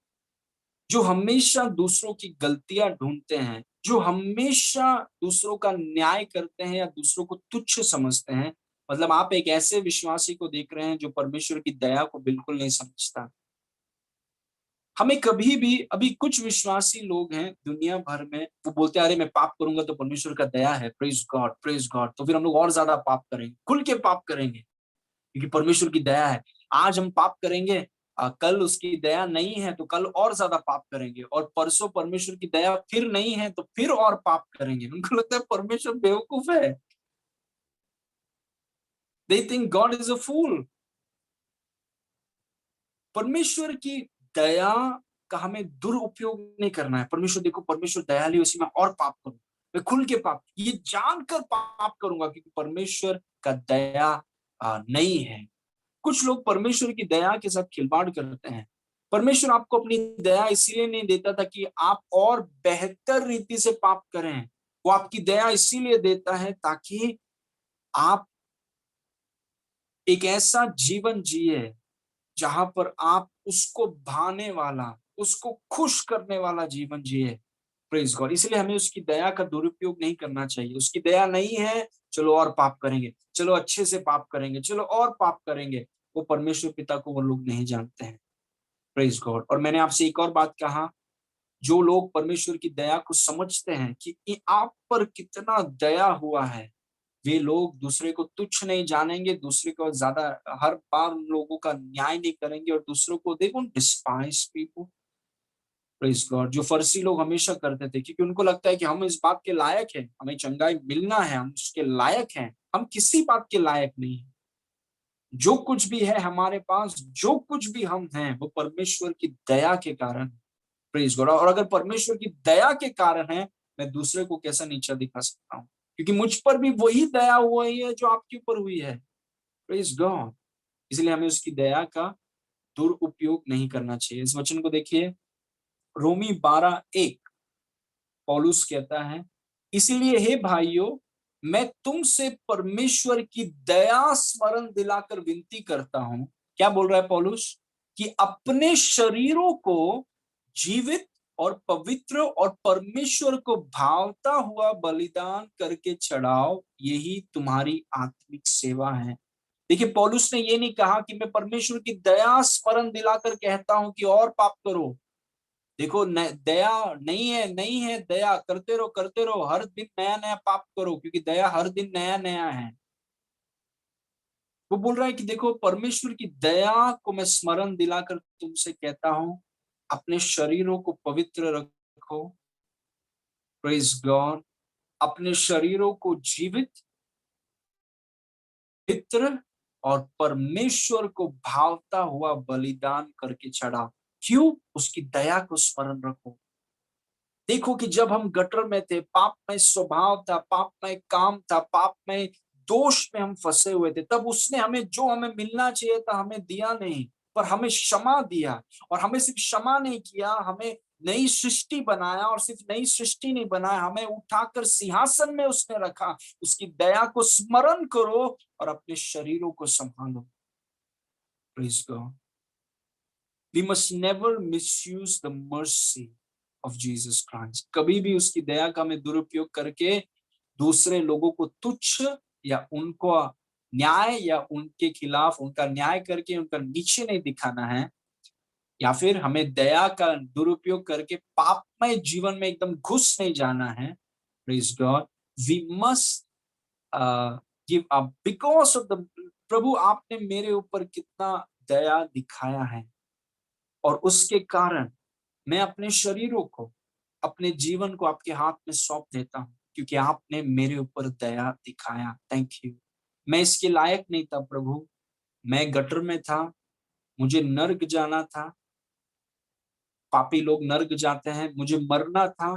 जो हमेशा दूसरों की गलतियां ढूंढते हैं, जो हमेशा दूसरों का न्याय करते हैं या दूसरों को तुच्छ समझते हैं, मतलब आप एक ऐसे विश्वासी को देख रहे हैं जो परमेश्वर की दया को बिल्कुल नहीं समझता। हमें कभी भी, अभी कुछ विश्वासी लोग हैं दुनिया भर में, वो बोलते हैं अरे मैं पाप करूंगा तो परमेश्वर का दया है, प्रेज गॉड प्रेज गॉड, तो फिर हम लोग और ज्यादा पाप करेंगे, खुल के पाप करेंगे, क्योंकि परमेश्वर की दया है। आज हम पाप करेंगे, कल उसकी दया नहीं है तो कल और ज्यादा पाप करेंगे, और परसों परमेश्वर की दया फिर नहीं है तो फिर और पाप करेंगे। उनको लगता है परमेश्वर बेवकूफ है। They think God is a fool. परमेश्वर की दया का हमें दुरुपयोग नहीं करना है। परमेश्वर, देखो परमेश्वर दयालु है, उसमें और पाप करूं, मैं खुल के पाप, ये जानकर पाप करूंगा क्योंकि परमेश्वर का दया नहीं है। कुछ लोग परमेश्वर की दया के साथ खिलवाड़ करते हैं। परमेश्वर आपको अपनी दया इसलिए नहीं देता था कि आप और बेहतर रीति से पाप करें। वो आपकी दया इसीलिए देता है ताकि आप एक ऐसा जीवन जिए जहां पर आप उसको भाने वाला, उसको खुश करने वाला जीवन जिए। Praise God. इसलिए हमें उसकी दया का दुरुपयोग नहीं करना चाहिए। उसकी दया नहीं है, चलो और पाप करेंगे, चलो अच्छे से पाप करेंगे, चलो और पाप करेंगे। वो परमेश्वर पिता को वो लोग नहीं जानते हैं। Praise God. और मैंने आपसे एक और बात कहा, जो लोग परमेश्वर की दया को समझते हैं कि आप पर कितना दया हुआ है, वे लोग दूसरे को तुच्छ नहीं जानेंगे, दूसरे को ज्यादा हर बार लोगों का न्याय नहीं करेंगे, और दूसरों को they won't despise people. Praise God. जो फर्सी लोग हमेशा करते थे, क्योंकि उनको लगता है कि हम इस बात के लायक हैं, हमें चंगाई मिलना है, हम उसके लायक हैं। हम किसी बात के लायक नहीं है। जो कुछ भी है हमारे पास, जो कुछ भी हम हैं, वो परमेश्वर की दया के कारण। Praise God. और अगर परमेश्वर की दया के कारण है, मैं दूसरे को कैसा नीचा दिखा सकता हूँ, क्योंकि मुझ पर भी वही दया हुई है जो आपके ऊपर हुई है। Praise God. इसलिए हमें उसकी दया का दुरुपयोग नहीं करना चाहिए। इस वचन को देखिए, रोमी 12:1, पौलुस कहता है, इसलिए हे भाइयों, मैं तुमसे परमेश्वर की दया स्मरण दिलाकर विनती करता हूं। क्या बोल रहा है पौलुस? कि अपने शरीरों को जीवित और पवित्र और परमेश्वर को भावता हुआ बलिदान करके चढ़ाओ, यही तुम्हारी आत्मिक सेवा है। देखिए, पौलुस ने ये नहीं कहा कि मैं परमेश्वर की दया स्मरण दिलाकर कहता हूं कि और पाप करो। देखो दया नहीं है, नहीं है दया, करते रहो, हर दिन नया नया पाप करो, क्योंकि दया हर दिन नया नया है। वो बोल रहा है कि देखो, परमेश्वर की दया को मैं स्मरण दिलाकर तुमसे कहता हूं, अपने शरीरों को पवित्र रखो। Praise God. अपने शरीरों को जीवित, पित्र और परमेश्वर को भावता हुआ बलिदान करके चढ़ा। क्यों? उसकी दया को स्मरण रखो। देखो कि जब हम गटर में थे, पाप में स्वभाव था, पाप में काम था, पाप में दोष में हम फंसे हुए थे, तब उसने हमें जो हमें मिलना चाहिए था हमें दिया नहीं, पर हमें क्षमा दिया। और हमें सिर्फ क्षमा नहीं किया, हमें नई सृष्टि बनाया, और सिर्फ नई सृष्टि नहीं बनाया, हमें उठाकर सिंहासन में उसने रखा। उसकी दया को स्मरण करो और अपने शरीरों को संभालो। Praise God. We must never misuse the mercy of Jesus Christ. कभी भी उसकी दया का हमें दुरुपयोग करके दूसरे लोगों को तुच्छ या उनको न्याय या उनके खिलाफ उनका न्याय करके उनका नीचे नहीं दिखाना है, या फिर हमें दया का दुरुपयोग करके पापमय जीवन में एकदम घुस नहीं जाना है। Praise God. We must give up because of the, प्रभु आपने मेरे ऊपर कितना दया दिखाया है, और उसके कारण मैं अपने शरीरों को, अपने जीवन को आपके हाथ में सौंप देता हूँ, क्योंकि आपने मेरे ऊपर दया दिखाया। Thank you. मैं इसके लायक नहीं था प्रभु, मैं गटर में था, मुझे नर्क जाना था, पापी लोग नर्क जाते हैं, मुझे मरना था,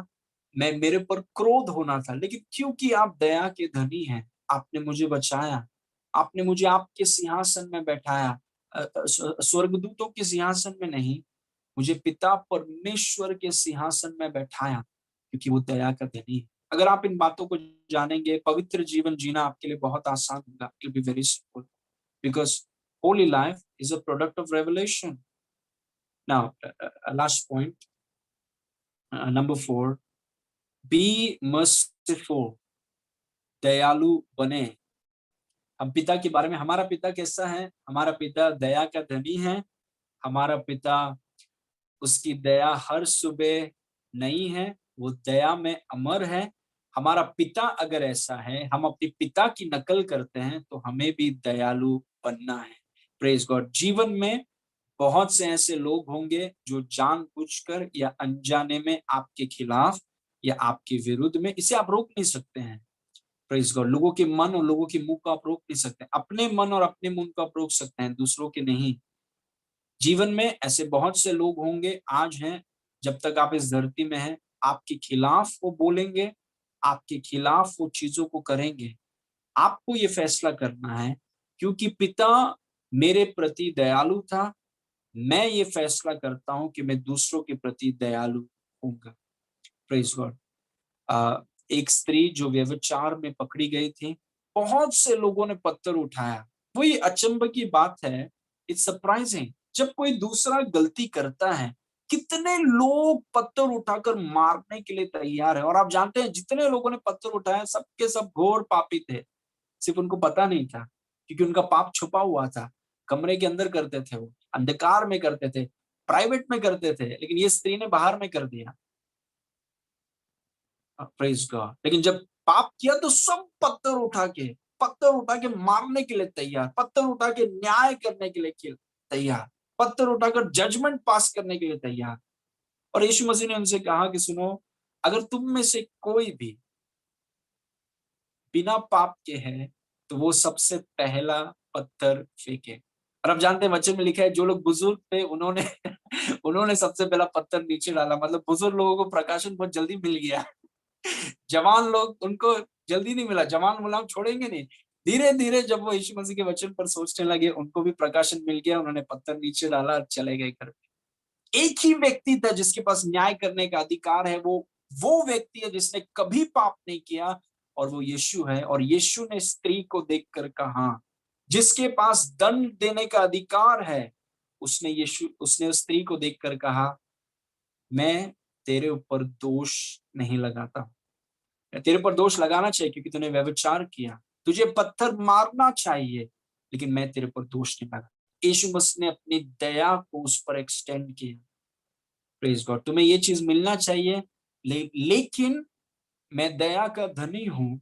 मैं मेरे पर क्रोध होना था, लेकिन क्योंकि आप दया के धनी हैं, आपने मुझे बचाया, आपने मुझे आपके सिंहासन में बैठाया, स्वर्गदूतों के सिंहासन में नहीं, मुझे पिता परमेश्वर के सिंहासन में बैठाया, क्योंकि वो दया का धनी है। अगर आप इन बातों को जानेंगे, पवित्र जीवन जीना आपके लिए बहुत आसान होगा। It will be very simple, because Holi life is a product of revelation. Now last point, number 4, B merciful. दयालु बने। हम पिता के बारे में, हमारा पिता कैसा है? हमारा पिता दया का धनी है। हमारा पिता, उसकी दया हर सुबह नई है, वो दया में अमर है। हमारा पिता अगर ऐसा है, हम अपने पिता की नकल करते हैं, तो हमें भी दयालु बनना है। Praise God. जीवन में बहुत से ऐसे लोग होंगे जो जानबूझकर या अनजाने में आपके खिलाफ या आपके विरुद्ध में, इसे आप रोक नहीं सकते हैं। Praise God. लोगों के मन और लोगों के मुँह को आप रोक नहीं सकते। अपने मन और अपने मुँह को आप रोक सकते हैं, दूसरों के नहीं। जीवन में ऐसे बहुत से लोग होंगे, आज हैं, जब तक आप इस धरती में हैं, आपके खिलाफ वो बोलेंगे, आपके खिलाफ वो चीज़ों को करेंगे। आपको ये फैसला करना है, क्योंकि पिता मेरे प्रति दयालु था, मैं ये फैसला करता हूँ कि मैं दूसरों के प्रति दयालु होऊँगा। Praise God. एक स्त्री जो व्यभिचार में पकड़ी गई थी, बहुत से लोगों ने पत्थर उठाया। वही अचंभे की बात है, इट्स सरप्राइजिंग, जब कोई दूसरा गलती करता है, कितने लोग पत्थर उठाकर मारने के लिए तैयार हैं। और आप जानते हैं जितने लोगों ने पत्थर उठाया, सब के सब घोर पापी थे। सिर्फ उनको पता नहीं था, क्योंकि उनका पाप छुपा हुआ था। कमरे के अंदर करते थे वो, अंधकार में करते थे, प्राइवेट में करते थे, लेकिन ये स्त्री ने बाहर में कर दिया। Praise God. लेकिन जब पाप किया तो सब पत्थर उठा के मारने के लिए तैयार, पत्थर उठा के न्याय करने के लिए तैयार, पत्थर उठाकर जजमेंट पास करने के लिए तैयार। और यीशु मसीह ने उनसे कहा कि सुनो, अगर तुम में से कोई भी बिना पाप के है, तो वो सबसे पहला पत्थर फेंके। और आप जानते हैं वचन में लिखा है, जो लोग बुजुर्ग थे उन्होंने उन्होंने सबसे पहला पत्थर नीचे डाला। मतलब बुजुर्ग लोगों को प्रकाशन बहुत जल्दी मिल गया। जवान लोग उनको जल्दी नहीं मिला, जवान बोला हम छोड़ेंगे नहीं। धीरे-धीरे जब वो यीशु मसीह के वचन पर सोचने लगे, उनको भी प्रकाशन मिल गया, उन्होंने पत्थर नीचे डाला और चले गए घर पे। एक ही व्यक्ति था जिसके पास न्याय करने का अधिकार है, वो व्यक्ति है जिसने कभी पाप नहीं किया, और वो यीशु है। और यीशु ने स्त्री को देखकर कहा, जिसके पास दंड देने का अधिकार है, उसने उस स्त्री को देखकर कहा, मैं तेरे ऊपर दोष नहीं लगाता। तेरे पर दोष लगाना चाहिए क्योंकि तूने व्यभिचार किया। तुझे पत्थर मारना चाहिए, लेकिन मैं तेरे पर दोष नहीं लगा। यीशु मसीह ने अपनी दया को उस पर एक्सटेंड किया। Praise God. तुम्हें ये चीज़ मिलना चाहिए, लेकिन मैं दया का धनी हूँ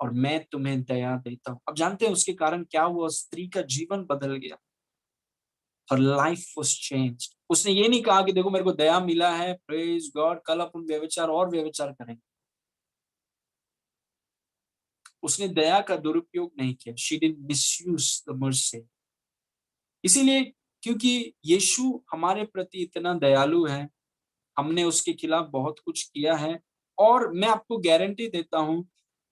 और मैं तुम्हें दया देता हूँ। अब जानते हैं उसके कारण क्या हुआ? स्त्री का जीवन बदल गया। हर लाइफ वाज़ चेंज्ड। उसने ये नहीं कहा कि देखो मेरे को दया मिला है, प्रेज़ गॉड, कल अपन व्यभिचार और व्यभिचार करेंगे। उसने दया का दुरुपयोग नहीं किया। She didn't misuse the mercy. इसीलिए, क्योंकि यीशु हमारे प्रति इतना दयालु है, हमने उसके खिलाफ बहुत कुछ किया है, और मैं आपको गारंटी देता हूँ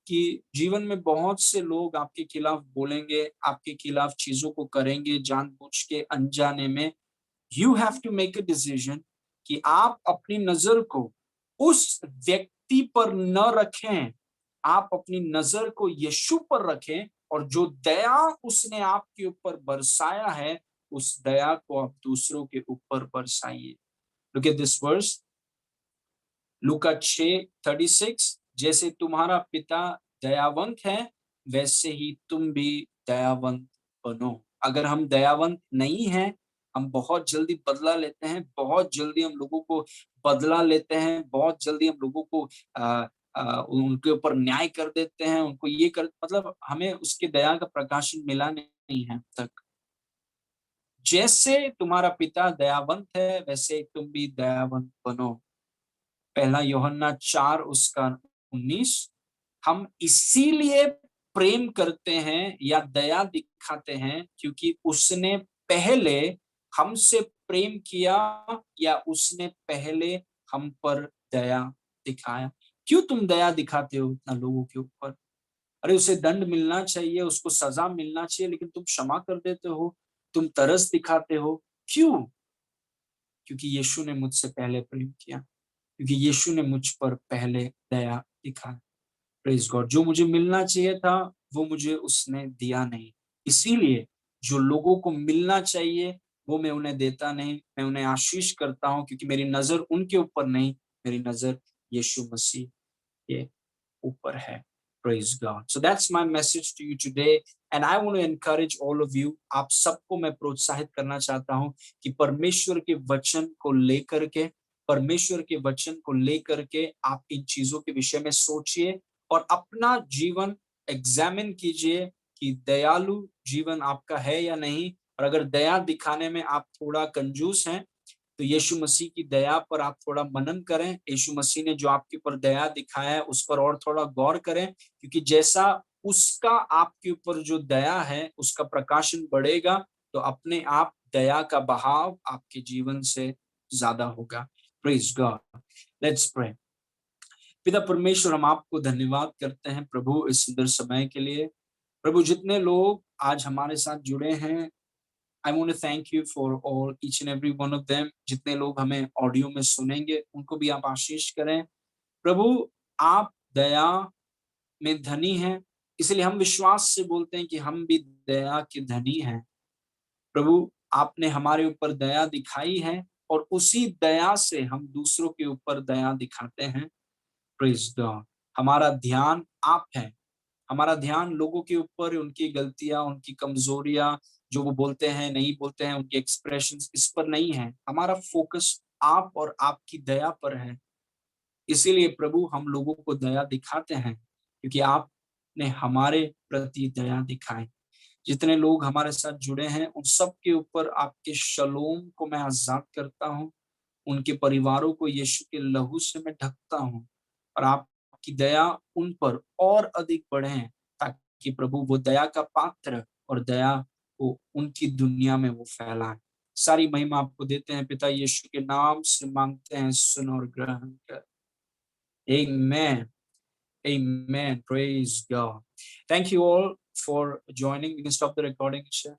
कि जीवन में बहुत से लोग आपके खिलाफ बोलेंगे, आपके खिलाफ चीज़ों को करेंगे जानबूझ के, अनजाने में। You have to make a decision कि आप अपनी नज़र को उस व्यक्ति पर न रखें, आप अपनी नज़र को यीशु पर रखें, और जो दया उसने आपके ऊपर बरसाया है, उस दया को आप दूसरों के ऊपर बरसाइए। लुक एट दिस वर्स, लूका 6:36, जैसे तुम्हारा पिता दयावंत है, वैसे ही तुम भी दयावंत बनो। अगर हम दयावंत नहीं हैं, हम बहुत जल्दी बदला लेते हैं, बहुत जल्दी हम लोगों को बदला लेते हैं, बहुत जल्दी हम लोगों को उनके ऊपर न्याय कर देते हैं, उनको ये कर, मतलब हमें उसकी दया का प्रकाशन मिला नहीं है अब तक। जैसे तुम्हारा पिता दयावंत है, वैसे तुम भी दयावंत बनो। पहला यूहन्ना 4 उसका 19। हम इसीलिए प्रेम करते हैं या दया दिखाते हैं क्योंकि उसने पहले हमसे प्रेम किया, या उसने पहले हम पर दया दिखाया। क्यों तुम दया दिखाते हो इतना लोगों के ऊपर? अरे उसे दंड मिलना चाहिए, उसको सजा मिलना चाहिए, लेकिन तुम क्षमा कर देते हो, तुम तरस दिखाते हो। क्यों? क्योंकि यीशु ने मुझसे पहले प्रेम किया, क्योंकि यीशु ने मुझ पर पहले दया दिखाई। Praise God. जो मुझे मिलना चाहिए था, वो मुझे उसने दिया नहीं। इसीलिए जो लोगों को मिलना चाहिए, वो मैं उन्हें देता नहीं, मैं उन्हें आशीष करता हूँ, क्योंकि मेरी नज़र उनके ऊपर नहीं, मेरी नज़र यीशु मसीह के ऊपर है। Praise God. So that's my message to you today, and I want to encourage all of you. आप सबको मैं प्रोत्साहित करना चाहता हूँ कि परमेश्वर के वचन को लेकर के, परमेश्वर के वचन को लेकर के आप इन चीजों के विषय में सोचिए, और अपना जीवन एग्जामिन कीजिए कि दयालु जीवन आपका है या नहीं, और अगर दया दिखाने में आप थोड़ा कंजूस हैं, तो यीशु मसीह की दया पर आप थोड़ा मनन करें। यीशु मसीह ने जो आपके ऊपर दया दिखाया है, उस पर और थोड़ा गौर करें, क्योंकि जैसा उसका आपके ऊपर जो दया है, उसका प्रकाशन बढ़ेगा, तो अपने आप दया का बहाव आपके जीवन से ज़्यादा होगा। Praise God. Let's pray. पिता परमेश्वर, हम आपको धन्यवाद करते हैं प्रभु इस सुंदर समय के लिए। प्रभु, जितने लोग आज हमारे साथ जुड़े हैं, I want to thank you for all each and every one of them. जितने लोग हमें ऑडियो में सुनेंगे, उनको भी आप आशीष करें। प्रभु, आप दया में धनी हैं, इसलिए हम विश्वास से बोलते हैं कि हम भी दया के धनी हैं। प्रभु, आपने हमारे ऊपर दया दिखाई है और उसी दया से हम दूसरों के ऊपर दया दिखाते हैं। Praise God. हमारा ध्यान आप हैं। हमारा ध्यान लोगों के ऊपर, उनकी गलतियाँ, उनकी कमज़ोरियाँ, जो वो बोलते हैं, नहीं बोलते हैं, उनके एक्सप्रेशंस, इस पर नहीं है। हमारा फ़ोकस आप और आपकी दया पर है। इसीलिए प्रभु, हम लोगों को दया दिखाते हैं, क्योंकि आपने हमारे प्रति दया दिखाई। जितने लोग हमारे साथ जुड़े हैं, उन सब के ऊपर आपके शलोम को मैं आज़ाद करता हूँ। उनके परिवारों को यीशु के लहू से मैं ढकता हूँ और आपकी दया उन पर और अधिक बढ़े, ताकि प्रभु वो दया का पात्र और दया को उनकी दुनिया में वो फैलाएँ। सारी महिमा आपको देते हैं पिता, यीशु के नाम से माँगते हैं, सुन और ग्रहण कर। आमेन, आमेन, praise God. Thank you all for joining. We can stop the recording, Isha.